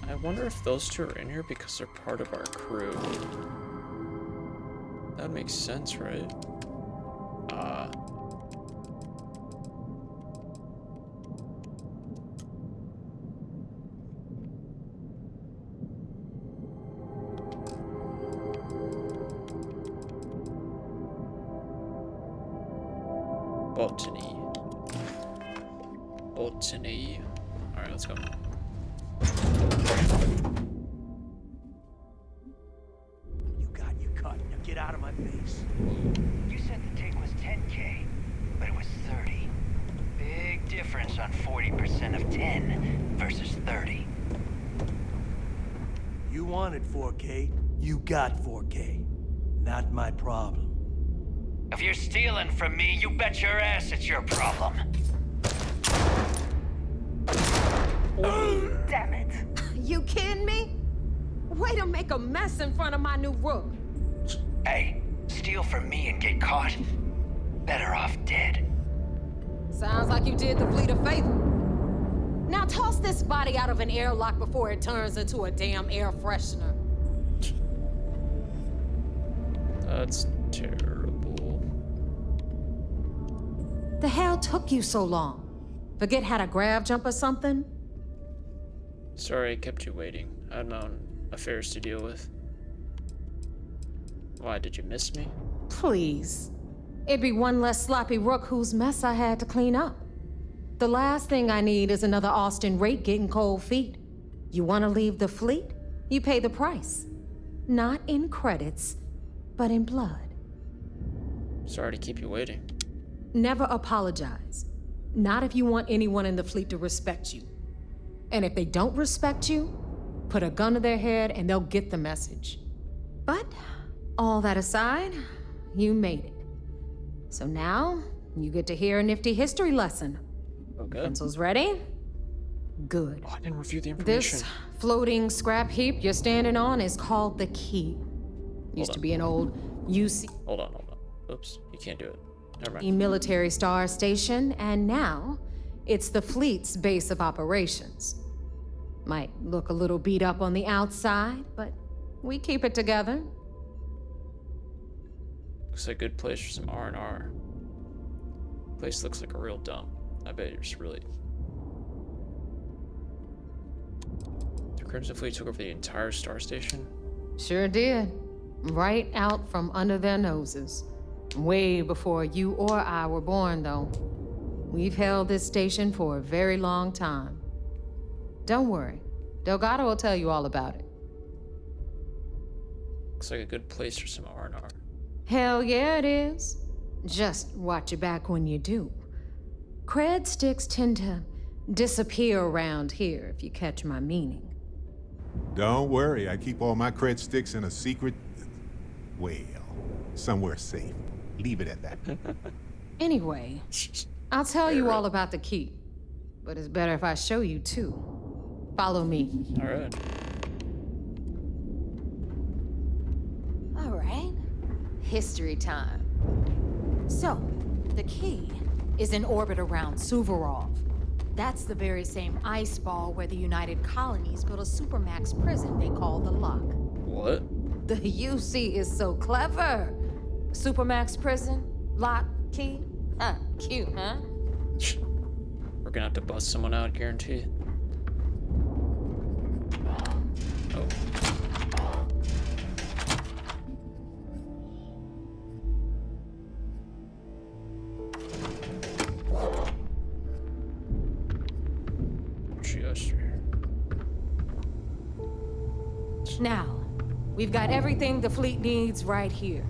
I wonder if those two are in here because they're part of our crew. That makes sense, right? Botany. Botany. Alright, let's go. You got your cut. Now get out of my face. You said the take was 10K, but it was 30. Big difference on 40% of 10 versus 30. You wanted 4K, you got 4K. Not my problem. If you're stealing from me, you bet your ass it's your problem. Damn it. You kidding me? Way to make a mess in front of my new rook. Hey, steal from me and get caught. Better off dead. Sounds like you did the fleet a favor. Now toss this body out of an airlock before it turns into a damn air freshener. That's terrible. The hell took you so long? Forget how to grav jump or something? Sorry I kept you waiting. I had my own affairs to deal with. Why, did you miss me? Please. It'd be one less sloppy rook whose mess I had to clean up. The last thing I need is another Austin rate getting cold feet. You want to leave the fleet? You pay the price. Not in credits, but in blood. Sorry to keep you waiting. Never apologize. Not if you want anyone in the fleet to respect you. And if they don't respect you, put a gun to their head and they'll get the message. But, all that aside, you made it. So now, you get to hear a nifty history lesson. Okay. Pencils ready? Good. Oh, I didn't review the information. This floating scrap heap you're standing on is called the Key. Used to be an old UC... Hold on. Oops, you can't do it. Never mind. military star station, and now it's the fleet's base of operations. Might look a little beat up on the outside, but we keep it together. Looks like a good place for some R&R. Place looks like a real dump. I bet you're just really... The Crimson Fleet took over the entire star station? Sure did. Right out from under their noses. Way before you or I were born, though. We've held this station for a very long time. Don't worry. Delgado will tell you all about it. Looks like a good place for some R&R. Hell yeah, it is. Just watch your back when you do. Cred sticks tend to disappear around here, if you catch my meaning. Don't worry, I keep all my cred sticks in a secret... well, somewhere safe. Leave it at that. Anyway, I'll tell you all about the key. But it's better if I show you, too. Follow me. All right. All right. History time. So, the key is in orbit around Suvorov. That's the very same ice ball where the United Colonies built a supermax prison they call the Lock. What? The UC is so clever. Supermax prison, lock, key. Cute, huh? We're gonna have to bust someone out, guaranteed. Oh. Now, we've got everything the fleet needs right here.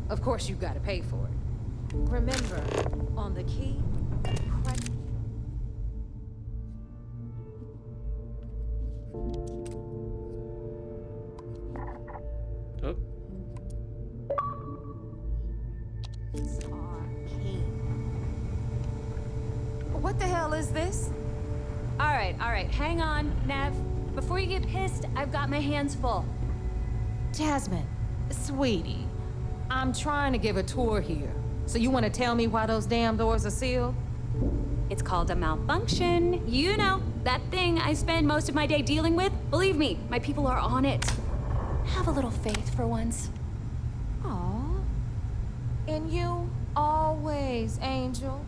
Of course, you've got to pay for it. Remember, on the key, Oh. It's our key. What the hell is this? All right, hang on, Nev. Before you get pissed, I've got my hands full. Jasmine, sweetie, I'm trying to give a tour here. So you want to tell me why those damn doors are sealed? It's called a malfunction. You know, that thing I spend most of my day dealing with. Believe me, my people are on it. Have a little faith for once. Aw. And you always, Angel.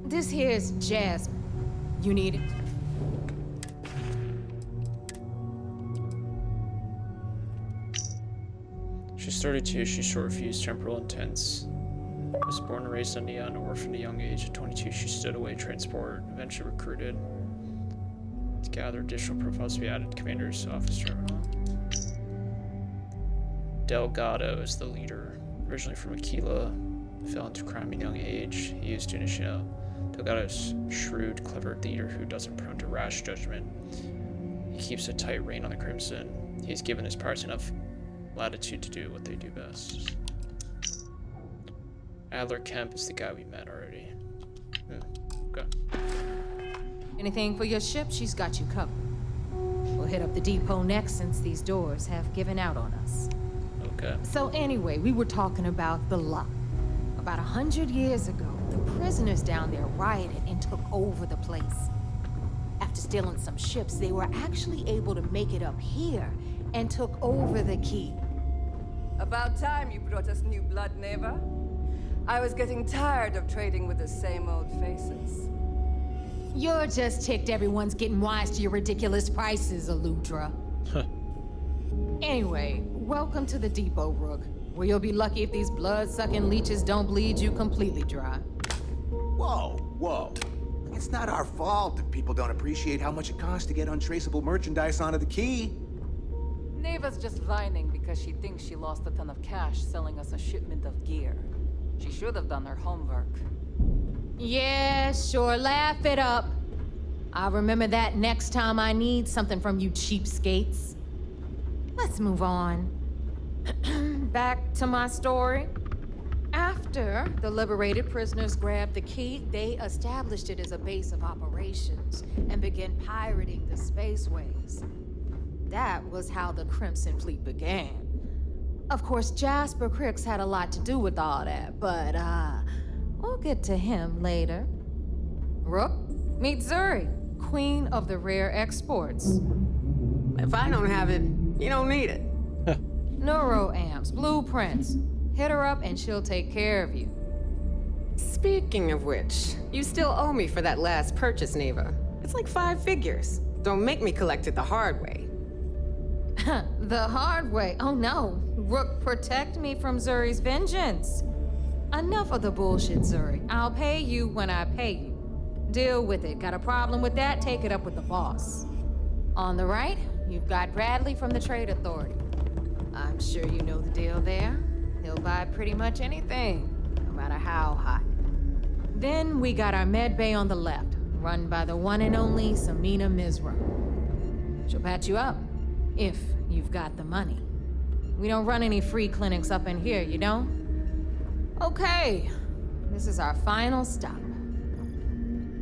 This here's Jasmine. You need it? She's 32. She's short fused, temporal intense. Was born and raised on Nia, an orphan at a young age. At 22, she stood away transport, eventually recruited to gather additional profiles to be added to Commander's office terminal. Delgado is the leader. Originally from Aquila, fell into crime at a young age. He used to initiate. Delgado's shrewd, clever leader who doesn't prone to rash judgment. He keeps a tight rein on the Crimson. He's given his pirates enough latitude to do what they do best. Adler Kemp is the guy we met already. Okay. Anything for your ship, she's got you covered. We'll hit up the depot next since these doors have given out on us. Okay. So anyway, we were talking about the Luck. About 100 years ago, the prisoners down there rioted and took over the place. After stealing some ships, they were actually able to make it up here and took over the key. About time you brought us new blood, Neva. I was getting tired of trading with the same old faces. You're just ticked everyone's getting wise to your ridiculous prices, Aludra. Anyway, welcome to the depot, Rook, where you'll be lucky if these blood-sucking leeches don't bleed you completely dry. Whoa. It's not our fault if people don't appreciate how much it costs to get untraceable merchandise onto the key. Neva's just whining because she thinks she lost a ton of cash selling us a shipment of gear. She should have done her homework. Yeah, sure, laugh it up. I'll remember that next time I need something from you cheapskates. Let's move on. Back to my story. After the liberated prisoners grabbed the key, they established it as a base of operations and began pirating the spaceways. That was how the Crimson Fleet began. Of course, Jasper Cricks had a lot to do with all that, but we'll get to him later. Rook, meet Zuri, queen of the rare exports. If I don't have it, you don't need it. Neuroamps, blueprints. Hit her up and she'll take care of you. Speaking of which, you still owe me for that last purchase, Neva. It's like 5 figures. Don't make me collect it the hard way. The hard way? Oh no. Rook, protect me from Zuri's vengeance. Enough of the bullshit, Zuri. I'll pay you when I pay you. Deal with it. Got a problem with that? Take it up with the boss. On the right, you've got Bradley from the Trade Authority. I'm sure you know the deal there. He'll buy pretty much anything, no matter how hot. Then we got our med bay on the left, run by the one and only Samina Mizra. She'll patch you up, if you've got the money. We don't run any free clinics up in here, you know? Okay, this is our final stop.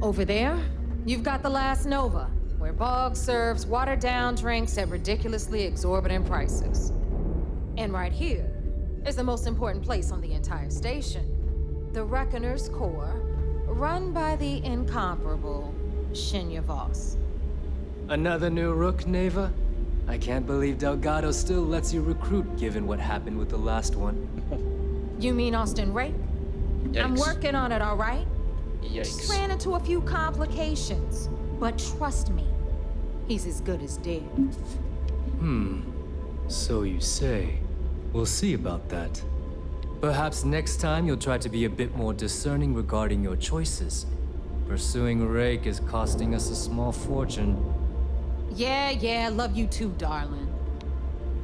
Over there, you've got the Last Nova, where Bog serves watered-down drinks at ridiculously exorbitant prices. And right here is the most important place on the entire station, the Reckoner's Core, run by the incomparable Shinya Voss. Another new Rook, Neva? I can't believe Delgado still lets you recruit given what happened with the last one. You mean Austin Rake? Yikes. I'm working on it, all right? Yikes. Just ran into a few complications, but trust me, he's as good as dead. So you say. We'll see about that. Perhaps next time you'll try to be a bit more discerning regarding your choices. Pursuing Rake is costing us a small fortune. Yeah, love you too, darling.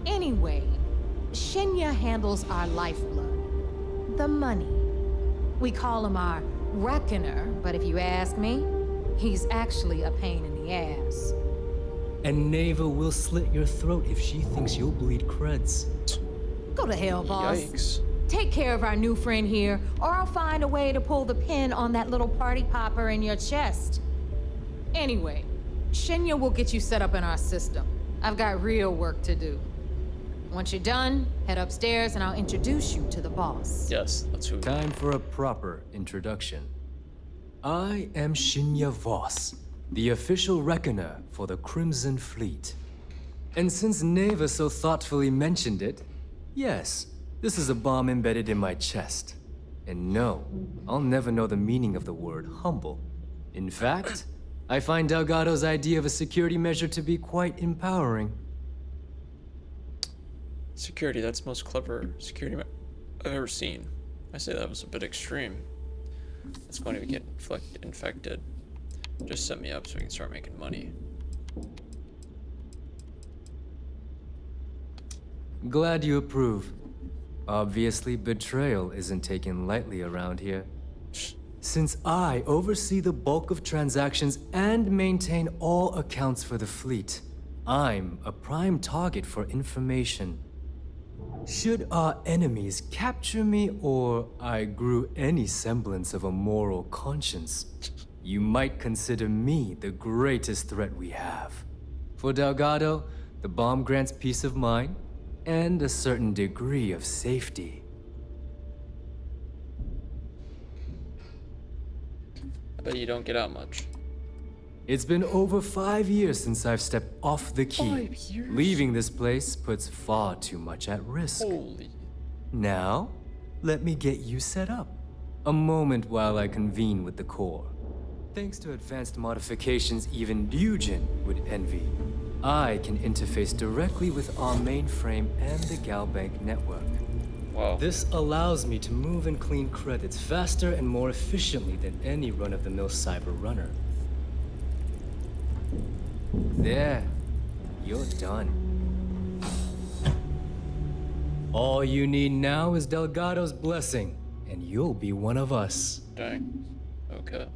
Anyway, Shinya handles our lifeblood. The money. We call him our reckoner, but if you ask me, he's actually a pain in the ass. And Neva will slit your throat if she thinks you'll bleed creds. Go to hell, boss. Yikes. Take care of our new friend here, or I'll find a way to pull the pin on that little party popper in your chest. Anyway, Shinya will get you set up in our system. I've got real work to do. Once you're done, head upstairs and I'll introduce you to the boss. Yes, that's who. Time for a proper introduction. I am Shinya Voss, the official reckoner for the Crimson Fleet. And since Neva so thoughtfully mentioned it, yes, this is a bomb embedded in my chest. And no, I'll never know the meaning of the word humble. In fact, I find Delgado's idea of a security measure to be quite empowering. Security, that's the most clever security I've ever seen. I say that was a bit extreme. It's funny we get infected. Just set me up so we can start making money. Glad you approve. Obviously, betrayal isn't taken lightly around here. Since I oversee the bulk of transactions and maintain all accounts for the fleet, I'm a prime target for information. Should our enemies capture me or I grew any semblance of a moral conscience, you might consider me the greatest threat we have. For Delgado, the bomb grants peace of mind and a certain degree of safety. I bet you don't get out much. It's been over 5 years since I've stepped off the key. 5 years? Leaving this place puts far too much at risk. Holy. Now, let me get you set up. A moment while I convene with the core. Thanks to advanced modifications even Ryujin would envy, I can interface directly with our mainframe and the Galbank network. Wow. This allows me to move and clean credits faster and more efficiently than any run-of-the-mill cyber runner. There, you're done. All you need now is Delgado's blessing, and you'll be one of us. Dang. Okay.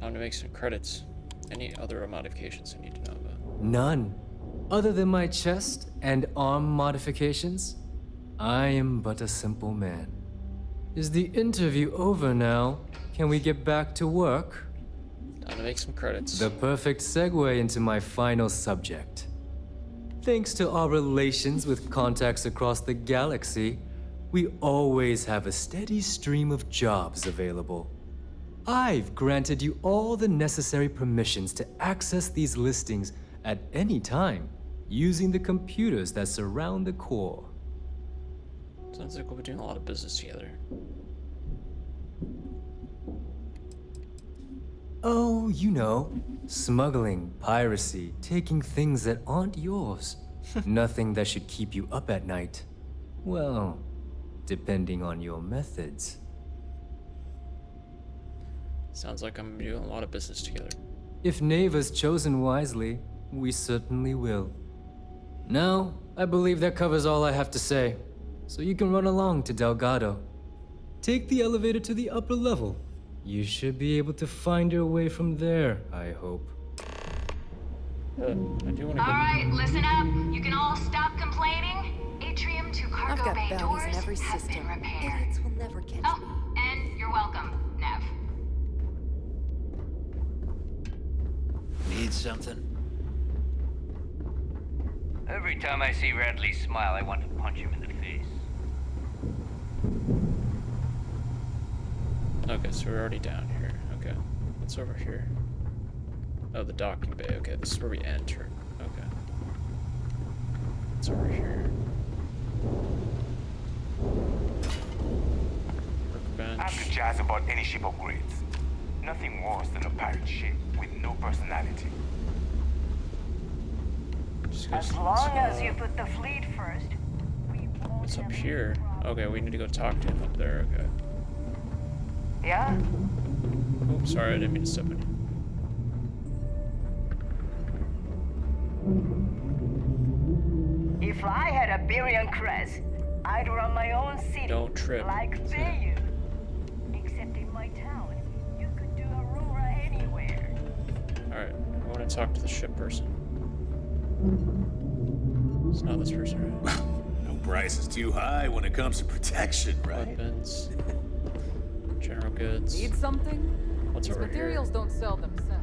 Time to make some credits. Any other modifications I need to know about? None. Other than my chest and arm modifications, I am but a simple man. Is the interview over now? Can we get back to work? Time to make some credits. The perfect segue into my final subject. Thanks to our relations with contacts across the galaxy, we always have a steady stream of jobs available. I've granted you all the necessary permissions to access these listings at any time, using the computers that surround the core. Sounds like we'll be doing a lot of business together. Oh, you know, smuggling, piracy, taking things that aren't yours. Nothing that should keep you up at night. Well, depending on your methods. Sounds like I'm doing a lot of business together. If Neva's chosen wisely, we certainly will. Now, I believe that covers all I have to say, so you can run along to Delgado. Take the elevator to the upper level. You should be able to find your way from there, I hope. I do want to go. Alright, listen up. You can all stop complaining. Atrium to cargo bay doors have been repaired. Idiots will never catch me. And you're welcome, Nev. Need something? Every time I see Radley smile, I want to punch him in the face. Okay, so we're already down here. Okay. What's over here? Oh, the docking bay. Okay, this is where we enter. Okay. What's over here? Workbench. I could jazz about any ship upgrades. Nothing worse than a pirate ship with no personality. As long as you put the fleet first. What's up here? Okay, we need to go talk to him up there. Okay. Yeah? Oops, sorry, I didn't mean to step in. If I had a billion creds, I'd run my own city. Don't trip. Like they do. Except in my town, you could do Aurora anywhere. Alright, I want to talk to the ship person. It's not this person, right? No price is too high when it comes to protection, right? Weapons. General goods. Need something? What's These over materials here? don't sell themselves.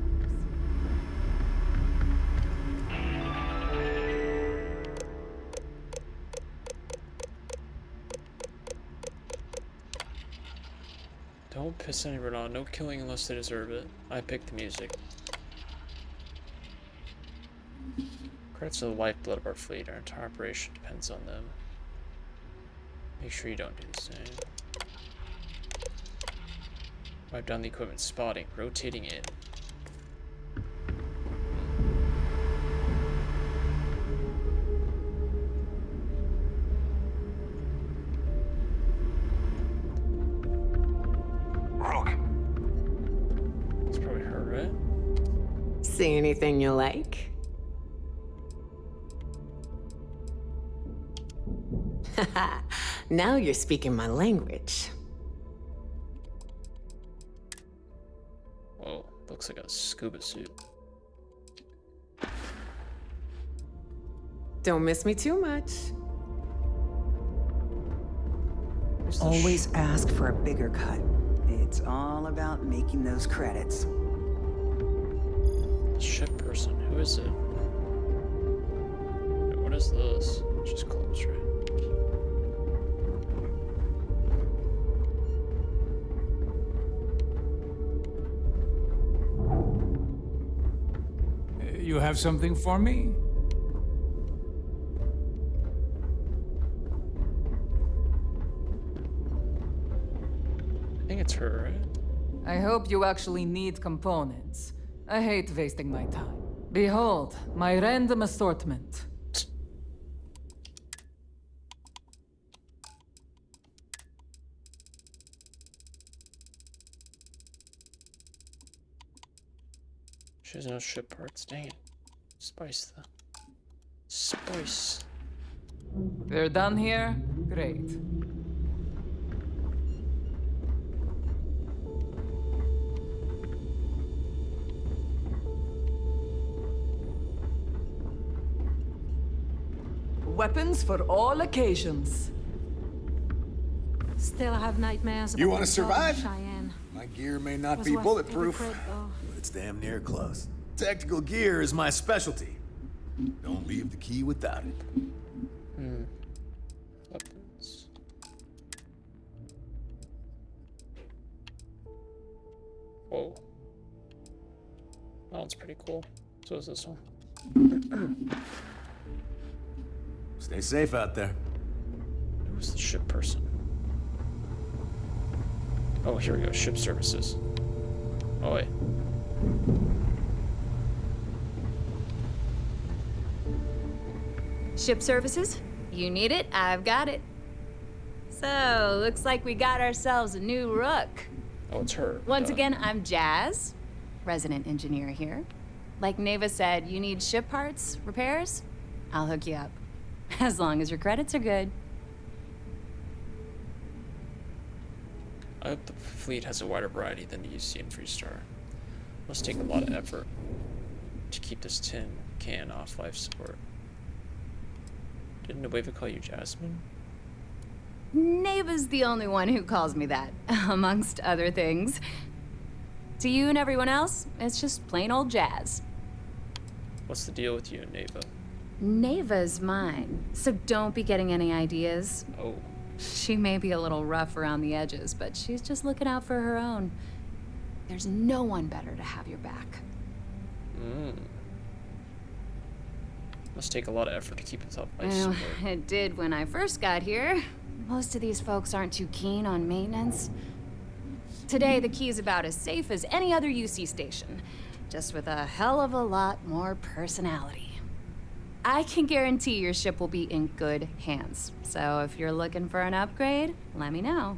Don't piss anyone on. No killing unless they deserve it. I picked the music. Credits are the lifeblood of our fleet. Our entire operation depends on them. Make sure you don't do the same. Wipe down the equipment. Spotting. Rotating in. Rook. It's probably her, right? See anything you like? Now you're speaking my language. Whoa, looks like a scuba suit. Don't miss me too much. Always ask for a bigger cut. It's all about making those credits. The ship person, who is it? Wait, what is this? It's just clothes, right? You have something for me? I think it's her, right? I hope you actually need components. I hate wasting my time. Behold, my random assortment. She has no ship parts. Dang it. Spice the spice. We're done here? Great. Weapons for all occasions. Still have nightmares about You want the to survive? Cheyenne. My gear may not Was be worth bulletproof, every crit, though. but it's damn near close. Tactical gear is my specialty. Don't leave the key without it. Weapons. Whoa. That one's pretty cool. So is this one. Stay safe out there. Who's the ship person? Oh, here we go. Ship services. Oh, wait. Ship services? You need it, I've got it. So, looks like we got ourselves a new rook. Oh, it's her. Once again, I'm Jazz, resident engineer here. Like Neva said, you need ship parts, repairs? I'll hook you up. As long as your credits are good. I hope the fleet has a wider variety than you see in Freestar. Must take a lot of effort to keep this tin can off life support. Didn't Nueva call you Jasmine? Neva's the only one who calls me that, amongst other things. To you and everyone else, it's just plain old Jazz. What's the deal with you and Neva? Neva's mine, so don't be getting any ideas. Oh. She may be a little rough around the edges, but she's just looking out for her own. There's no one better to have your back. Must take a lot of effort to keep it off life Well, support. it did when I first got here. Most of these folks aren't too keen on maintenance. Today, the key's about as safe as any other UC station, just with a hell of a lot more personality. I can guarantee your ship will be in good hands, so if you're looking for an upgrade, let me know.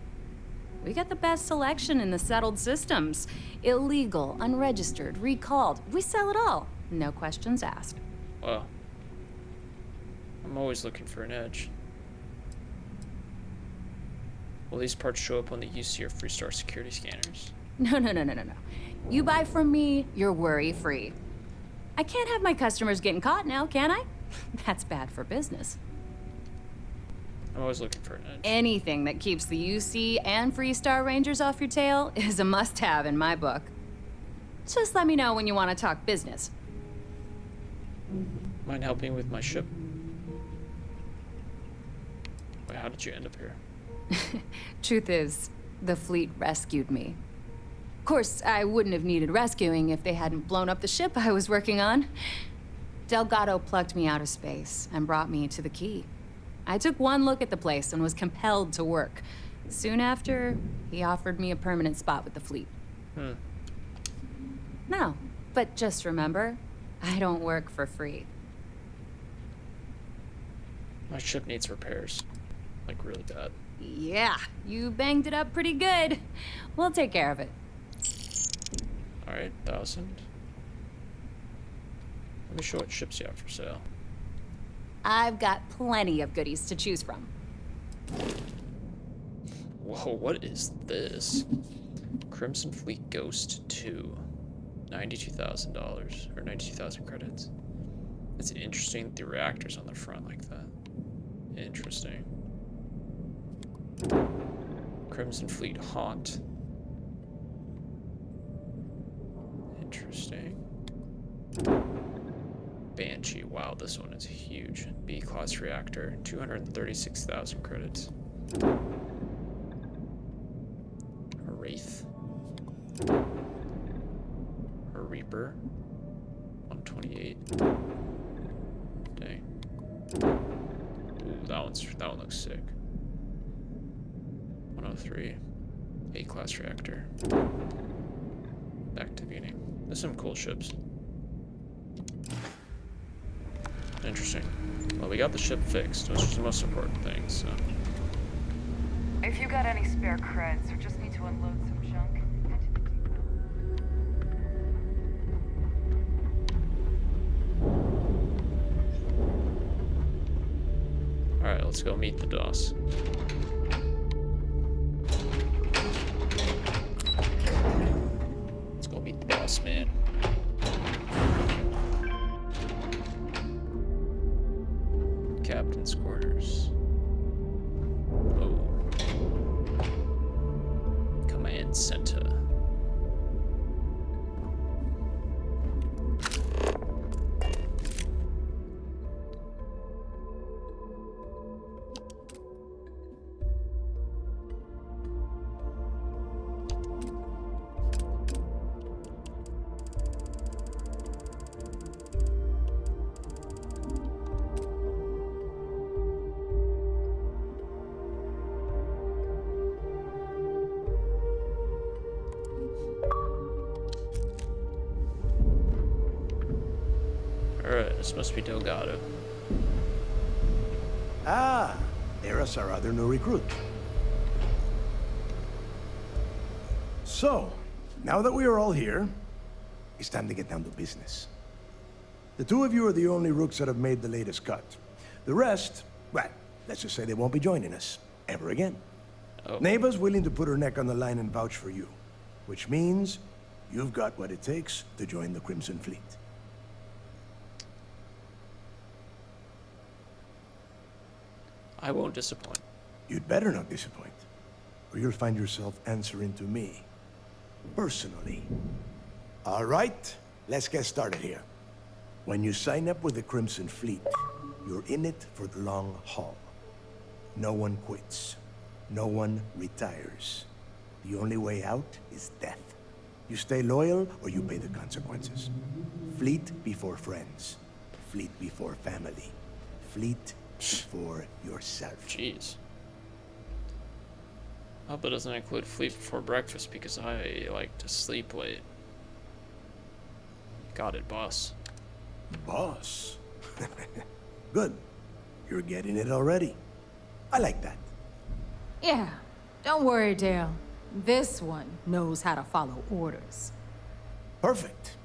We got the best selection in the settled systems. Illegal, unregistered, recalled. We sell it all. No questions asked. Well, I'm always looking for an edge. Will these parts show up on the UC or Freestar security scanners? No. You buy from me, you're worry-free. I can't have my customers getting caught now, can I? That's bad for business. I'm always looking for an edge. Anything that keeps the UC and Freestar Rangers off your tail is a must-have in my book. Just let me know when you want to talk business. Mind helping with my ship? Wait, how did you end up here? Truth is, the fleet rescued me. Of course, I wouldn't have needed rescuing if they hadn't blown up the ship I was working on. Delgado plucked me out of space and brought me to the Key. I took one look at the place and was compelled to work. Soon after, he offered me a permanent spot with the fleet. No, but just remember, I don't work for free. My ship needs repairs. Like, really bad. Yeah, you banged it up pretty good. We'll take care of it. Alright, 1,000. Let me show what ships you have for sale. I've got plenty of goodies to choose from. Whoa, what is this? Crimson Fleet Ghost 2. $92,000 or 92,000 credits. It's interesting, the reactors on the front like that. Interesting. Crimson Fleet Haunt. Interesting. Banshee, wow, this one is huge. B-class reactor, 236,000 credits. A Wraith. A Reaper, 128. Dang. Ooh, that one looks sick. 103. A-class reactor. Back to the beginning. There's some cool ships. Interesting. Well, we got the ship fixed, which is the most important thing, so. If you got any spare creds or just need to unload some junk, head to the depot. Alright, let's go meet the DOS. Let's go meet the boss man. Captain's quarters. Oh. Command center. Alright, this must be Delgado. Ah, there's our other new recruit. So, now that we are all here, it's time to get down to business. The two of you are the only rooks that have made the latest cut. The rest, well, let's just say they won't be joining us ever again. Neva's willing to put her neck on the line and vouch for you, which means you've got what it takes to join the Crimson Fleet. I won't disappoint. You'd better not disappoint, or you'll find yourself answering to me, personally. All right, let's get started here. When you sign up with the Crimson Fleet, you're in it for the long haul. No one quits. No one retires. The only way out is death. You stay loyal, or you pay the consequences. Fleet before friends. Fleet before family. Fleet before yourself. Jeez. I hope it doesn't include fleet before breakfast because I like to sleep late. Got it, boss. Boss? Good. You're getting it already. I like that. Yeah, don't worry, Dale. This one knows how to follow orders. Perfect.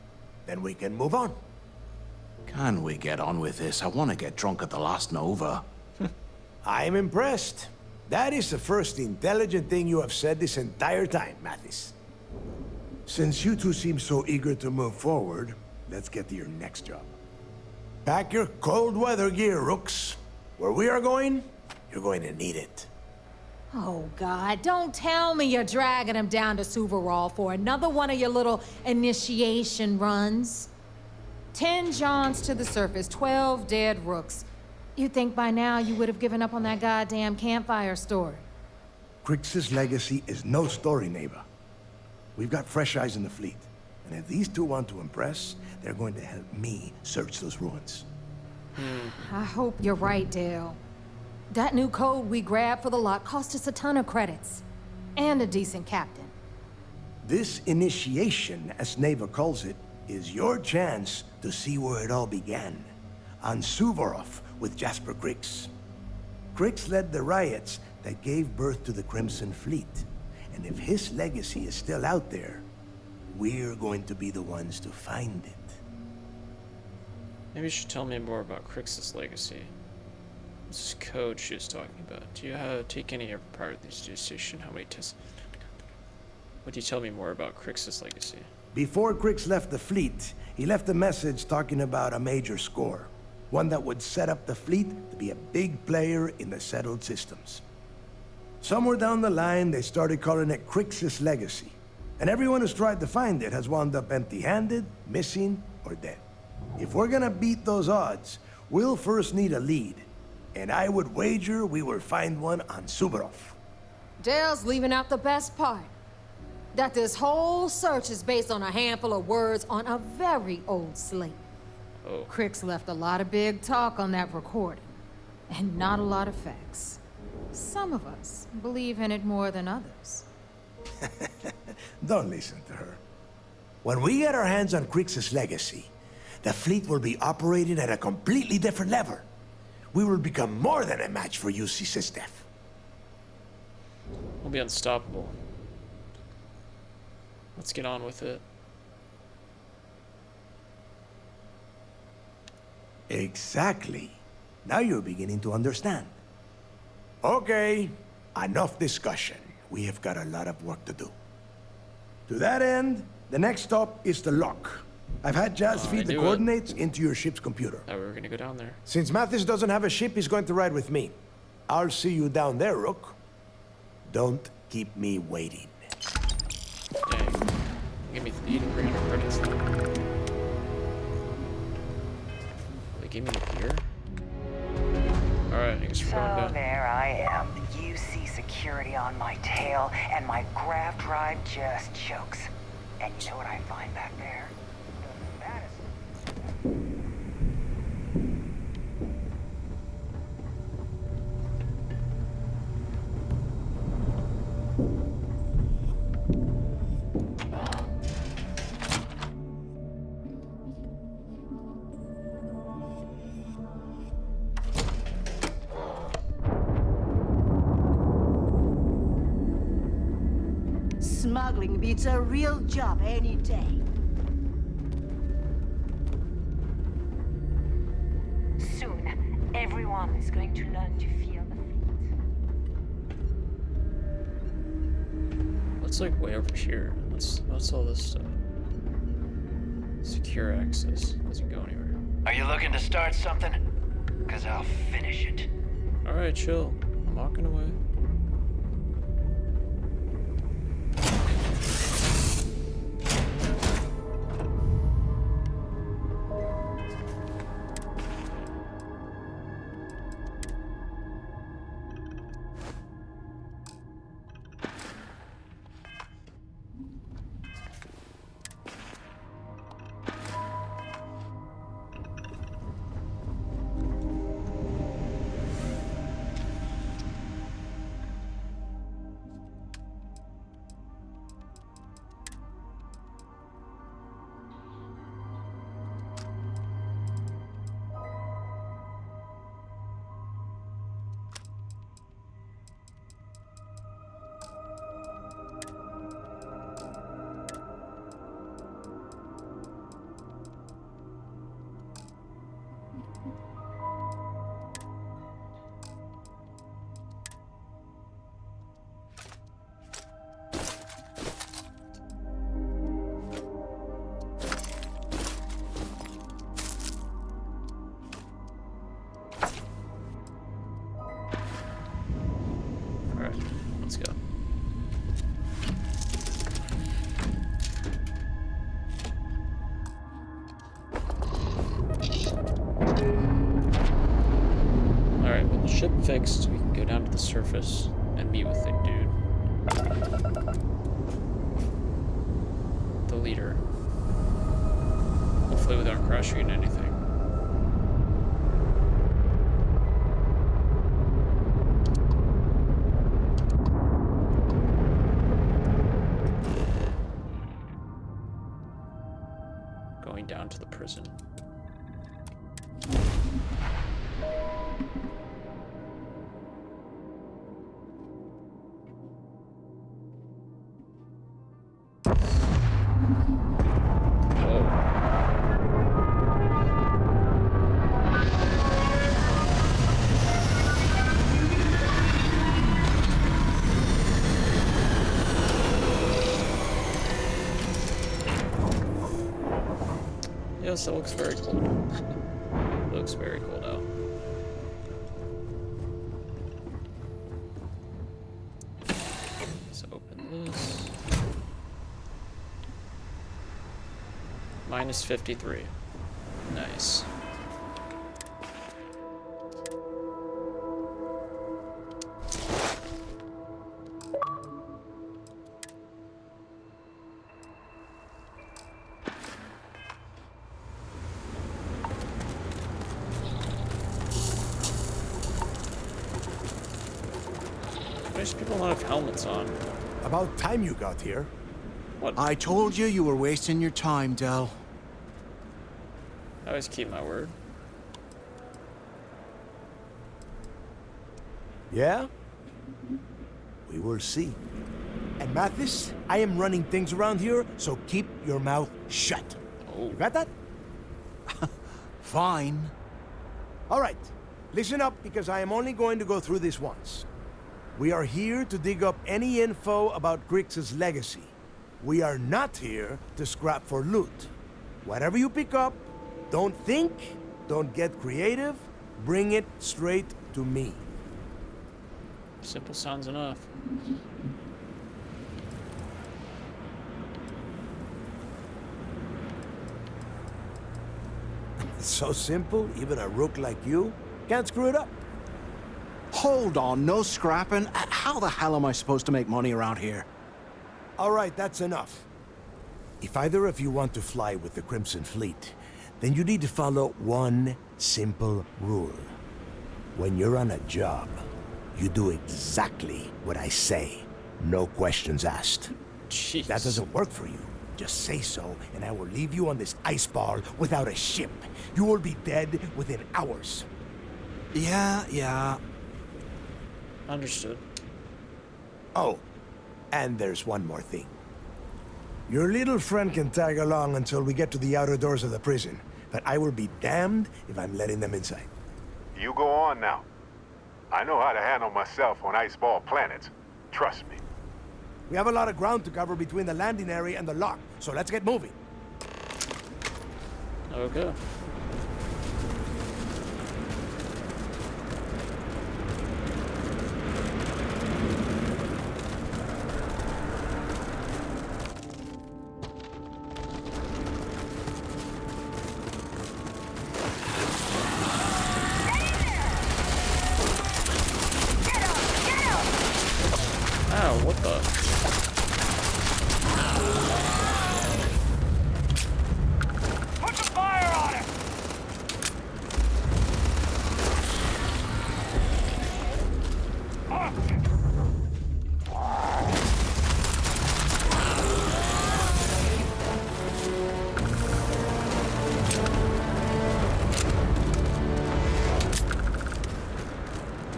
Then we can move on. Can we get on with this? I want to get drunk at the last Nova. I'm impressed. That is the first intelligent thing you have said this entire time, Mathis. Since you two seem so eager to move forward, let's get to your next job. Pack your cold weather gear, Rooks. Where we are going, you're going to need it. Oh, God, don't tell me you're dragging him down to Suvorov for another one of your little initiation runs. 10 Johns to the surface, 12 dead Rooks. You'd think by now you would have given up on that goddamn campfire story. Crix's legacy is no story, neighbor. We've got fresh eyes in the fleet. And if these two want to impress, they're going to help me search those ruins. I hope you're right, Dale. That new code we grabbed for the lot cost us a ton of credits. And a decent captain. This initiation, as Neva calls it, is your chance to see where it all began. On Suvorov with Jasper Crix. Crix led the riots that gave birth to the Crimson Fleet. And if his legacy is still out there, we're going to be the ones to find it. Maybe you should tell me more about Crix's legacy. This code she was talking about. Do you take any ever part of this station? How many tests? Would you tell me more about Crix's legacy? Before Crix left the fleet, he left a message talking about a major score. One that would set up the fleet to be a big player in the settled systems. Somewhere down the line, they started calling it Crix's legacy. And everyone who's tried to find it has wound up empty-handed, missing, or dead. If we're gonna beat those odds, we'll first need a lead. And I would wager we will find one on Suvorov. Dale's leaving out the best part. That this whole search is based on a handful of words on a very old slate. Oh. Crix left a lot of big talk on that recording, and not a lot of facts. Some of us believe in it more than others. Don't listen to her. When we get our hands on Crix's legacy, the fleet will be operating at a completely different level. We will become more than a match for UC SysDef. We'll be unstoppable. Let's get on with it. Exactly. Now you're beginning to understand. Okay, enough discussion. We have got a lot of work to do. To that end, the next stop is the lock. I've had Jazz feed the coordinates into your ship's computer. Thought we were gonna go down there. Since Mathis doesn't have a ship, he's going to ride with me. I'll see you down there, Rook. Don't keep me waiting. Dang. Give me 300 credits now. They gave me the gear? Alright, I guess we're going down. So there I am. UC security on my tail, and my grav drive just chokes. And you know what I find back there? The fattest. Smuggling beats a real job any day. Soon, everyone is going to learn to feel the fleet. What's like way over here? What's all this stuff? Secure access. Doesn't go anywhere. Are you looking to start something? 'Cause I'll finish it. Alright, chill. I'm walking away. let's go. Alright, with the ship fixed, we can go down to the surface and meet with the dude. The leader. Hopefully without crashing into anything. Going down to the prison. Yes, it looks very cold. It looks very cold out. Let's open this. Minus 53. Nice. Most people don't have helmets on. About time you got here. What? I told you you were wasting your time, Del. I always keep my word. Yeah? We will see. And Mathis, I am running things around here, so keep your mouth shut. Oh. You got that? Fine. All right. Listen up, because I am only going to go through this once. We are here to dig up any info about Grix's legacy. We are not here to scrap for loot. Whatever you pick up, don't think, don't get creative, bring it straight to me. Simple sounds enough. It's so simple, even a rook like you can't screw it up. Hold on, no scrapping. How the hell am I supposed to make money around here? All right, that's enough. If either of you want to fly with the Crimson Fleet, then you need to follow one simple rule. When you're on a job, you do exactly what I say. No questions asked. Jeez. If that doesn't work for you, just say so, and I will leave you on this ice ball without a ship. You will be dead within hours. Yeah. Understood. Oh, and there's one more thing. Your little friend can tag along until we get to the outer doors of the prison, but I will be damned if I'm letting them inside. You go on now. I know how to handle myself on iceball planets. Trust me. We have a lot of ground to cover between the landing area and the lock, so let's get moving. Okay. What the? Put the fire on it!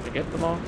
Did I get them all?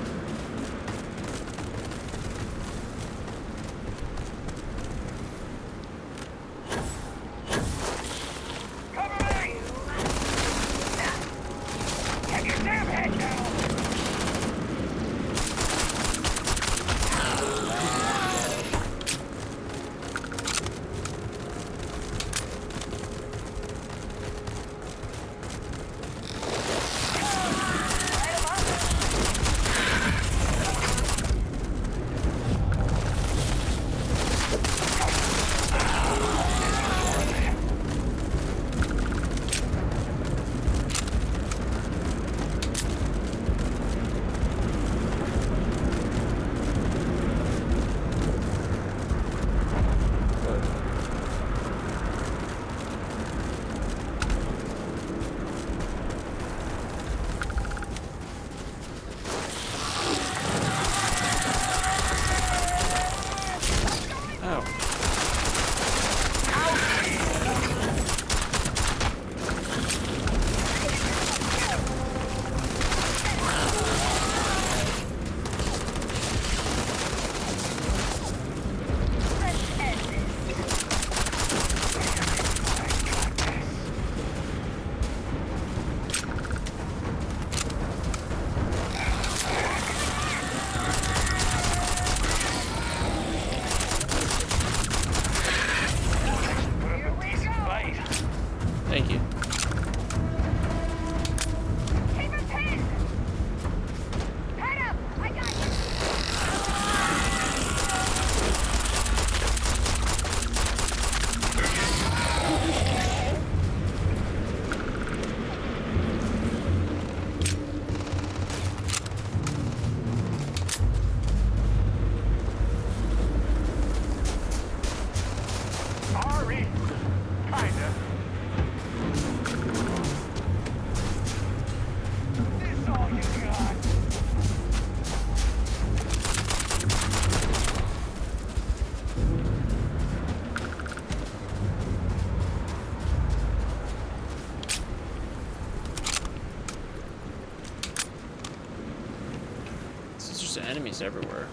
There's enemies everywhere,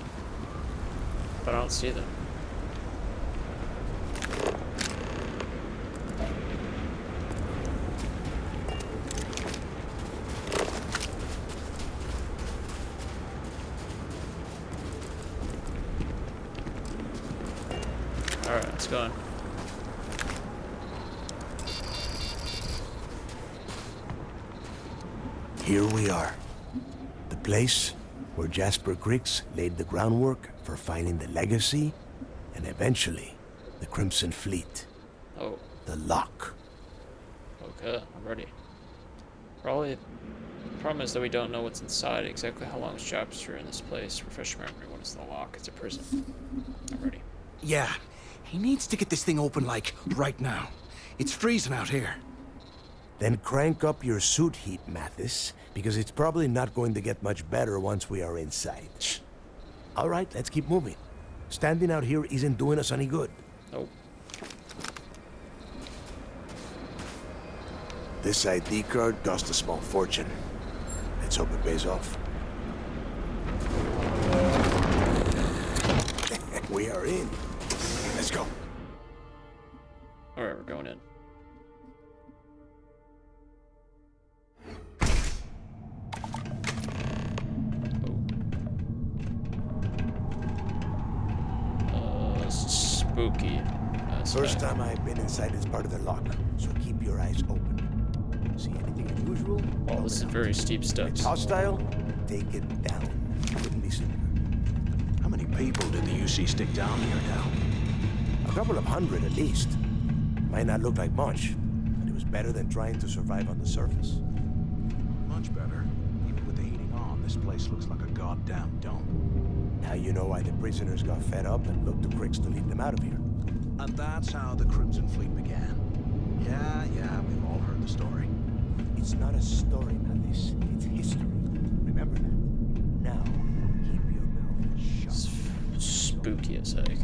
but I don't see them. Alright, let's go on. Here we are. The place where Jasper Griggs laid the groundwork for finding the legacy and eventually the Crimson Fleet. Oh. The lock. Okay, I'm ready. Probably the problem is that we don't know what's inside, exactly how long Jasper in this place. Refresh your memory, what is the lock? It's a prison. I'm ready. Yeah, he needs to get this thing open, like, right now. It's freezing out here. Then crank up your suit heat, Mathis, because it's probably not going to get much better once we are inside. All right, let's keep moving. Standing out here isn't doing us any good. Nope. This ID card cost a small fortune. Let's hope it pays off. We are in. Let's go. All right, we're going in. Spooky. First time I've been inside this part of the lock, so keep your eyes open. See anything unusual? Oh, this is very steep steps. It's hostile? Take it down. Couldn't be simpler. How many people did the UC stick down here now? A couple of hundred at least. Might not look like much, but it was better than trying to survive on the surface. Much better. Even with the heating on, this place looks like a goddamn dome. Now you know why the prisoners got fed up and looked to Griggs to lead them out of here. And that's how the Crimson Fleet began. Yeah, we've all heard the story. It's not a story, Mathis. It's history. Remember that. Now, keep your mouth shut. It's spooky as heck.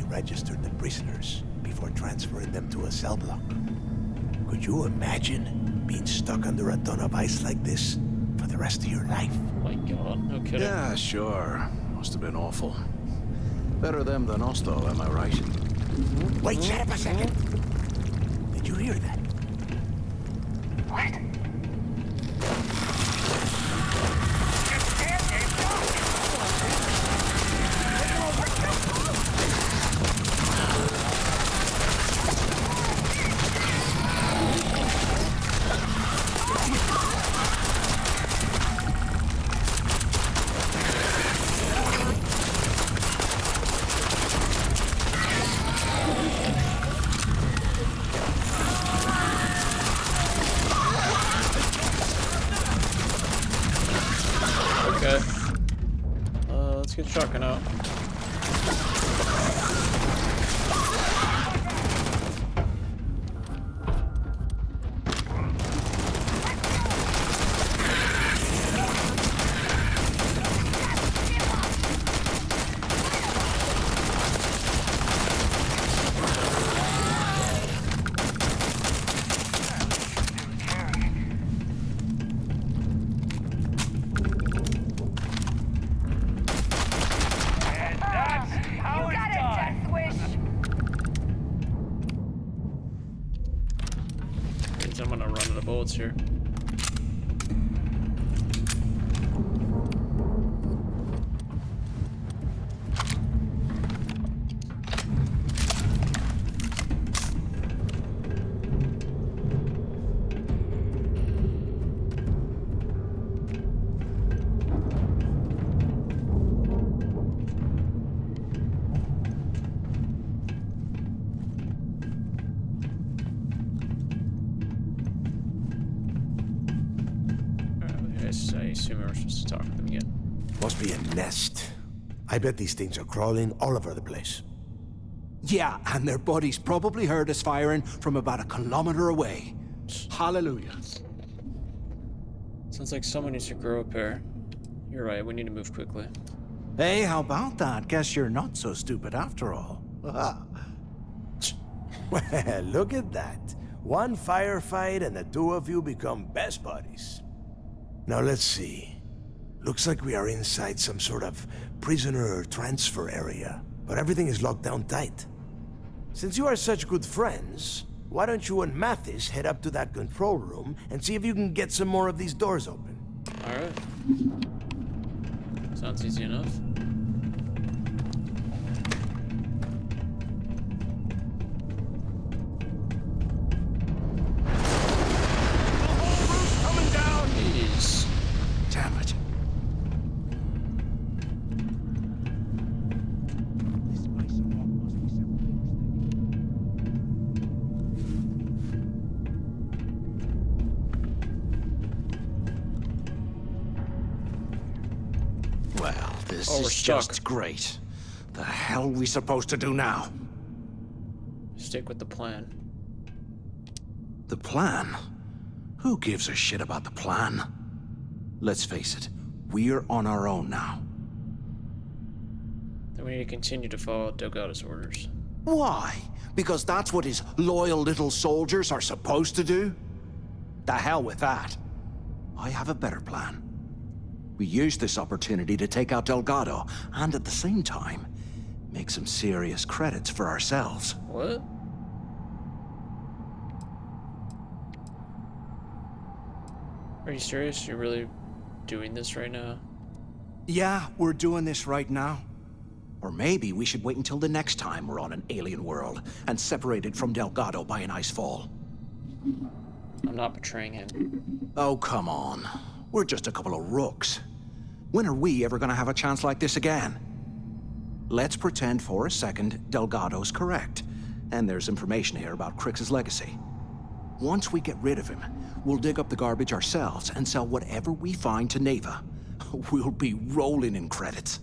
Registered the prisoners before transferring them to a cell block. Could you imagine being stuck under a ton of ice like this for the rest of your life? Oh my god, no kidding. Yeah, sure. Must have been awful. Better them than us, though, am I right? Wait, shut up a second. Did you hear that? What? Okay. Let's get trucking out. I'm gonna run out of bullets here. guess I assume we're supposed to talk to them again. Must be a nest. I bet these things are crawling all over the place. Yeah, and their buddies probably heard us firing from about a kilometer away. Hallelujah. Sounds like someone needs to grow a pair. You're right, we need to move quickly. Hey, how about that? Guess you're not so stupid after all. Well, look at that. One firefight and the two of you become best buddies. Now let's see. Looks like we are inside some sort of prisoner transfer area, but everything is locked down tight. Since you are such good friends, why don't you and Mathis head up to that control room and see if you can get some more of these doors open? Alright. Sounds easy enough. Coming down! Jeez. Damn it. Well, this we're is stuck. just great. The hell are we supposed to do now? Stick with the plan. The plan? Who gives a shit about the plan? Let's face it, we're on our own now. Then we need to continue to follow Delgado's orders. Why? Because that's what his loyal little soldiers are supposed to do? The hell with that. I have a better plan. We use this opportunity to take out Delgado, and at the same time, make some serious credits for ourselves. What? Are you serious? You're really doing this right now? Yeah, we're doing this right now. Or maybe we should wait until the next time we're on an alien world and separated from Delgado by an ice fall. I'm not betraying him. Oh, come on. We're just a couple of rooks. When are we ever gonna have a chance like this again? Let's pretend for a second Delgado's correct, and there's information here about Crix's legacy. Once we get rid of him, we'll dig up the garbage ourselves and sell whatever we find to Neva. We'll be rolling in credits.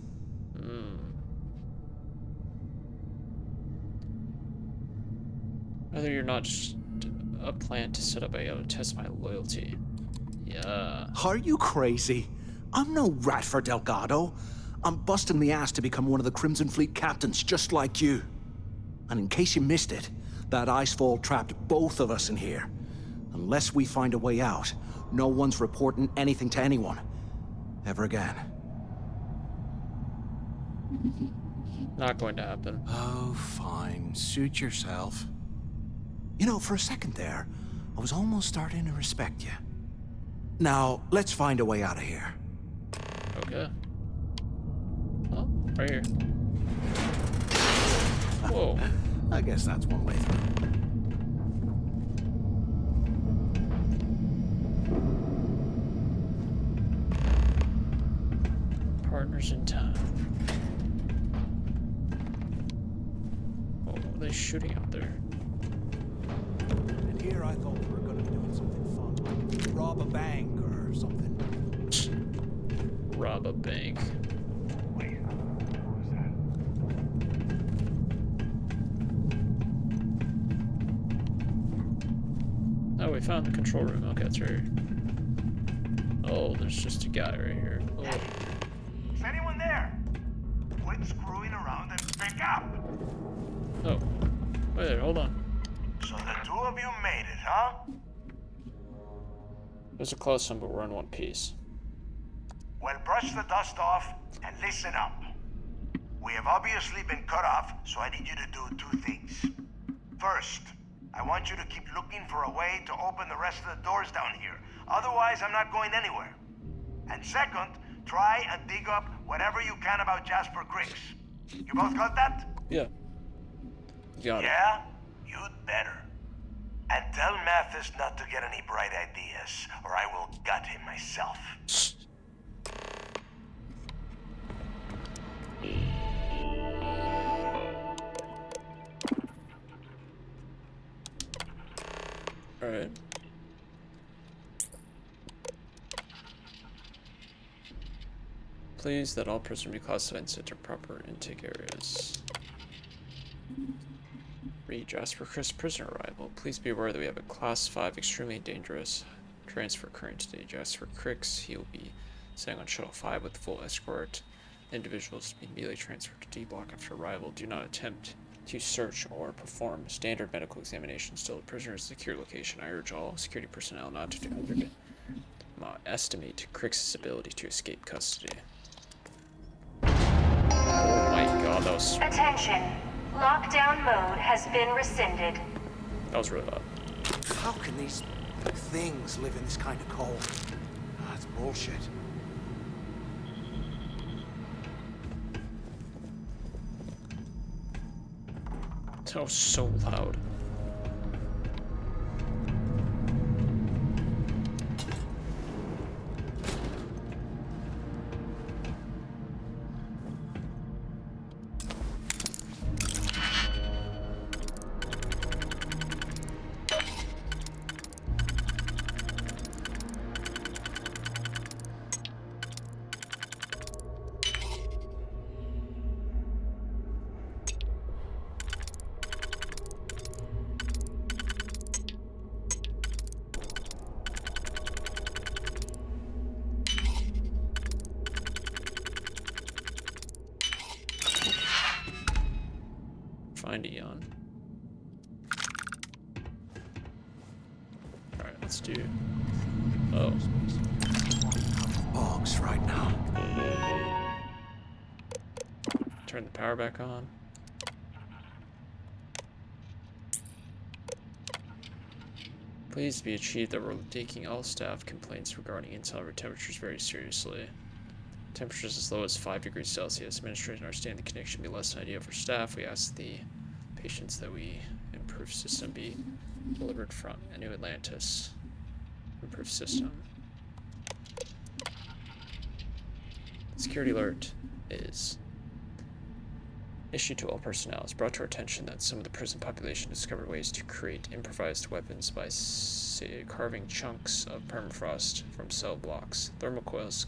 Whether you're not just a plan to set up a to test my loyalty. Yeah. Are you crazy? I'm no rat for Delgado. I'm busting the ass to become one of the Crimson Fleet captains, just like you. And in case you missed it, that icefall trapped both of us in here. Unless we find a way out, no one's reporting anything to anyone. Ever again. Not going to happen. Oh, fine. Suit yourself. You know, for a second there, I was almost starting to respect you. Now, let's find a way out of here. Okay. Oh, right here. Whoa. I guess that's one way through. Partners in time. Oh, what are they shooting out there? And here I thought we were gonna be doing something fun, like rob a bank or something. Rob a bank. Wait, what was that? Oh, we found the control room. Okay, it's right here. Oh, there's just a guy right here. Oh. Is anyone there? Quit screwing around and pick up! Oh. Wait there, hold on. So the two of you made it, huh? It was a close one, but we're in one piece. Well, brush the dust off and listen up. We have obviously been cut off, so I need you to do two things. First, I want you to keep looking for a way to open the rest of the doors down here. Otherwise, I'm not going anywhere. And second, try and dig up whatever you can about Jasper Crix. You both got that? Yeah. Got it. Yeah? You'd better. And tell Mathis not to get any bright ideas, or I will gut him myself. Alright. Please that all prisoners be classified and sent to proper intake areas. Read Jasper Chris prisoner arrival. Please be aware that we have a class 5 extremely dangerous transfer occurring today. Jasper Cricks, he will be staying on shuttle 5 with full escort. Individuals be immediately transferred to D block after arrival. Do not attempt to search or perform standard medical examinations till the prisoner is secure location. I urge all security personnel not to estimate Crix's ability to escape custody. Oh my god, that was... Attention. Lockdown mode has been rescinded. That was really loud. How can these things live in this kind of cold? That's bullshit. That was so loud. Find Eon. Alright, let's do... Oh. Bogs right now. Turn the power back on. Please be achieved that we're taking all staff complaints regarding intolerable temperatures very seriously. Temperatures as low as 5 degrees Celsius. Administration understand the connection be less than ideal for staff. We ask the patients that we improved system be delivered from New Atlantis. Improved system. Security alert is issued to all personnel. It's brought to our attention that some of the prison population discovered ways to create improvised weapons by carving chunks of permafrost from cell blocks. Thermocoils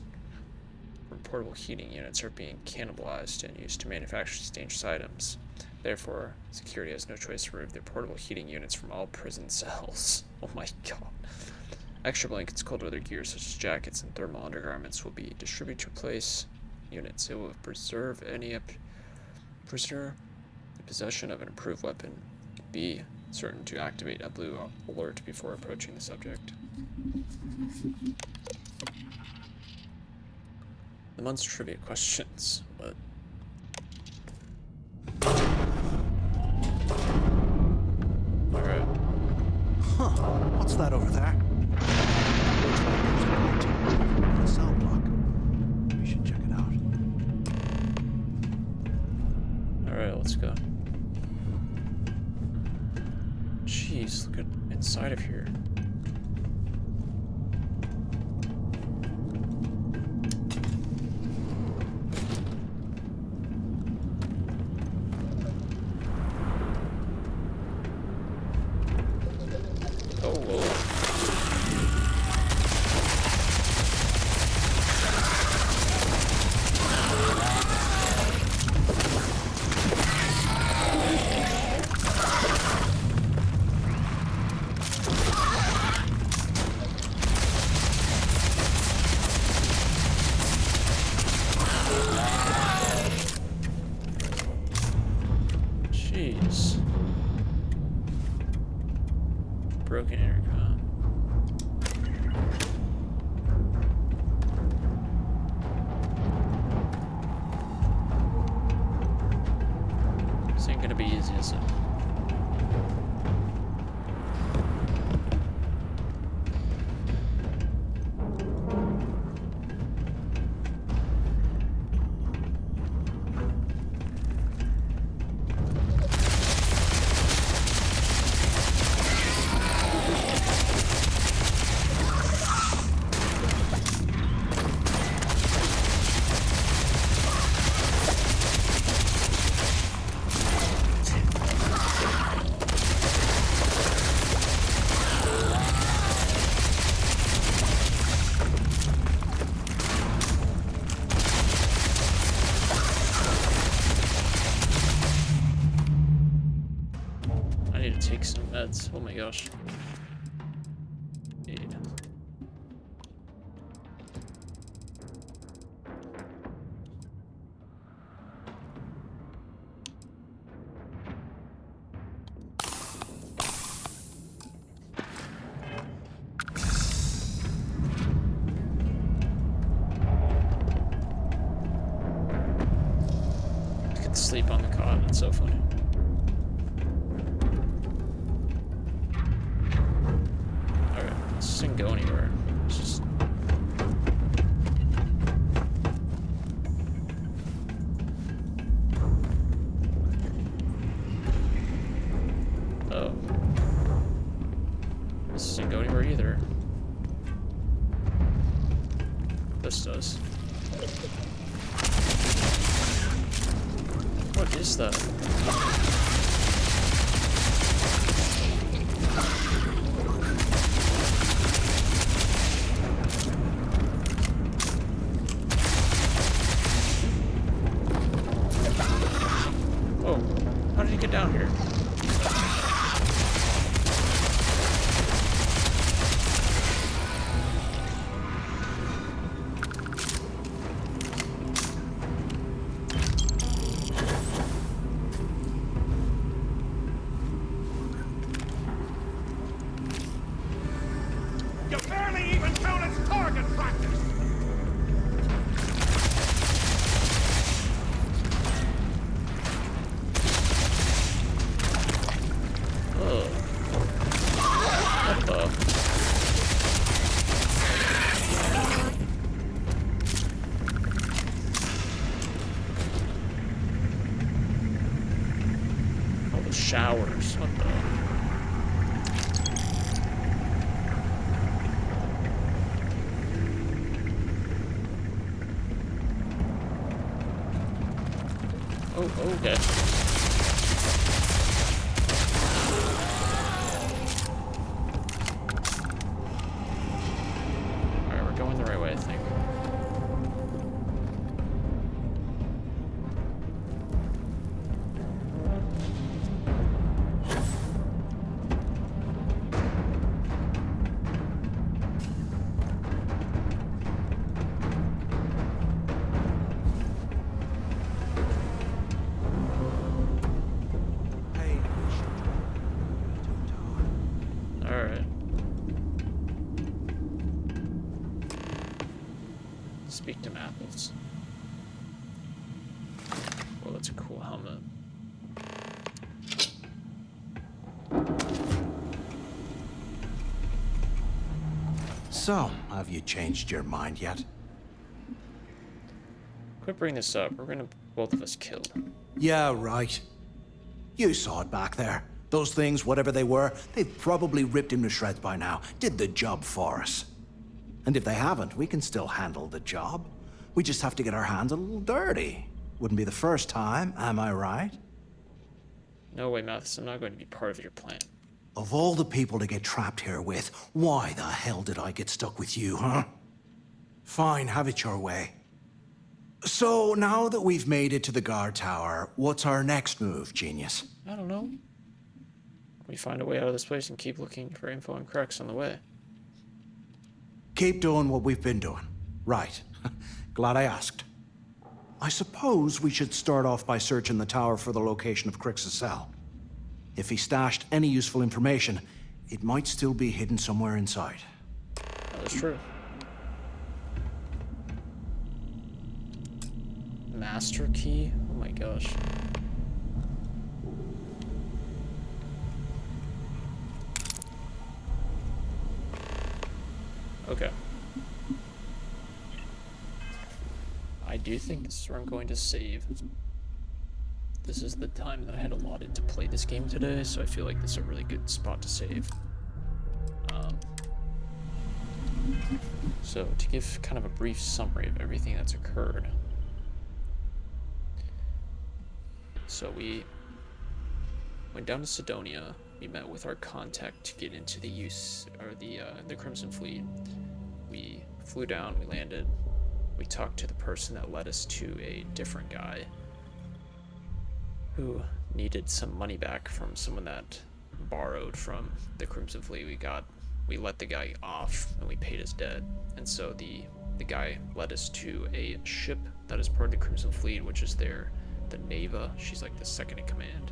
from portable heating units are being cannibalized and used to manufacture these dangerous items. Therefore, security has no choice to remove the portable heating units from all prison cells. Oh my god. Extra blankets, cold weather gear such as jackets and thermal undergarments will be distributed to replace units. It will preserve any prisoner in possession of an approved weapon. Be certain to activate a blue alert before approaching the subject. The month's trivia questions. What? Alright. Huh. What's that over there? Looks like there's a light in the cell block. We should check it out. Alright, let's go. Jeez, look at inside of here. Broken intercom. This ain't gonna be easy, is it? meds. Oh my gosh. Aid. I could sleep on the cot. That's so funny. Didn't go anywhere. It's just oh, this didn't go anywhere either. This does. What is that? Get down here. You barely even found its target practice. Showers. What the? Oh, okay. Alright, we're going the right way, I think. Speak to apples. Well, that's a cool helmet. So, have you changed your mind yet? Quit bringing this up. We're gonna both of us killed. Yeah, right. You saw it back there. Those things, whatever they were, they've probably ripped him to shreds by now. Did the job for us. And if they haven't, we can still handle the job. We just have to get our hands a little dirty. Wouldn't be the first time, am I right? No way, Mathis. I'm not going to be part of your plan. Of all the people to get trapped here with, why the hell did I get stuck with you, huh? Fine, have it your way. So, now that we've made it to the guard tower, what's our next move, genius? I don't know. We find a way out of this place and keep looking for info and cracks on the way. Keep doing what we've been doing. Right. Glad I asked. I suppose we should start off by searching the tower for the location of Crix's cell. If he stashed any useful information, it might still be hidden somewhere inside. That's true. Master key? Oh my gosh. Okay. I do think this is where I'm going to save. This is the time that I had allotted to play this game today, so I feel like this is a really good spot to save. So, to give kind of a brief summary of everything that's occurred. So we went down to Cydonia. We met with our contact to get into the Crimson Fleet. We flew down, we landed. We talked to the person that led us to a different guy who needed some money back from someone that borrowed from the Crimson Fleet. We let the guy off and we paid his debt, and so the guy led us to a ship that is part of the Crimson Fleet, which is the Neva. She's like the second in command.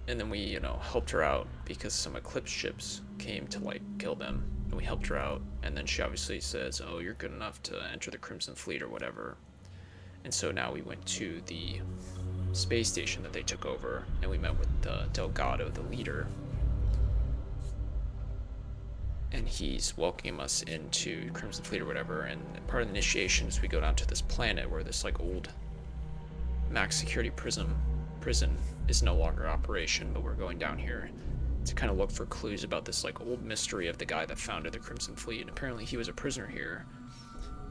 And then we, you know, helped her out because some Eclipse ships came to like kill them, and we helped her out. And then she obviously says, "Oh, you're good enough to enter the Crimson Fleet or whatever." And so now we went to the space station that they took over, and we met with Delgado, the leader. And he's welcoming us into Crimson Fleet or whatever. And part of the initiation is we go down to this planet where this like old max security prison is no longer in operation, but we're going down here to kind of look for clues about this like old mystery of the guy that founded the Crimson Fleet. And apparently he was a prisoner here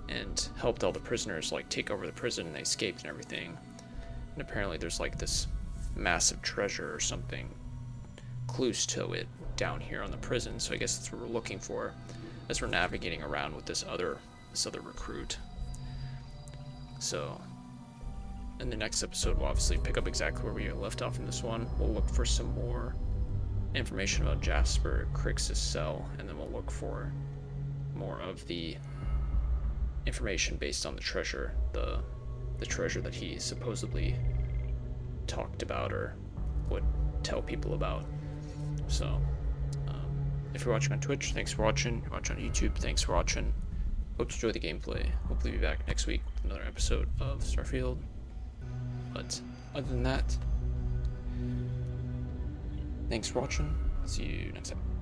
and helped all the prisoners like take over the prison, and they escaped and everything. And apparently there's like this massive treasure or something, clues to it down here on the prison. So I guess that's what we're looking for as we're navigating around with this other recruit. So in the next episode, we'll obviously pick up exactly where we left off in this one. We'll look for some more information about Jasper Crix's cell, and then we'll look for more of the information based on the treasure, the treasure that he supposedly talked about or would tell people about. So, if you're watching on Twitch, thanks for watching. If you're watching on YouTube, thanks for watching. Hope you enjoy the gameplay. Hopefully be back next week with another episode of Starfield. But other than that, thanks for watching. See you next time.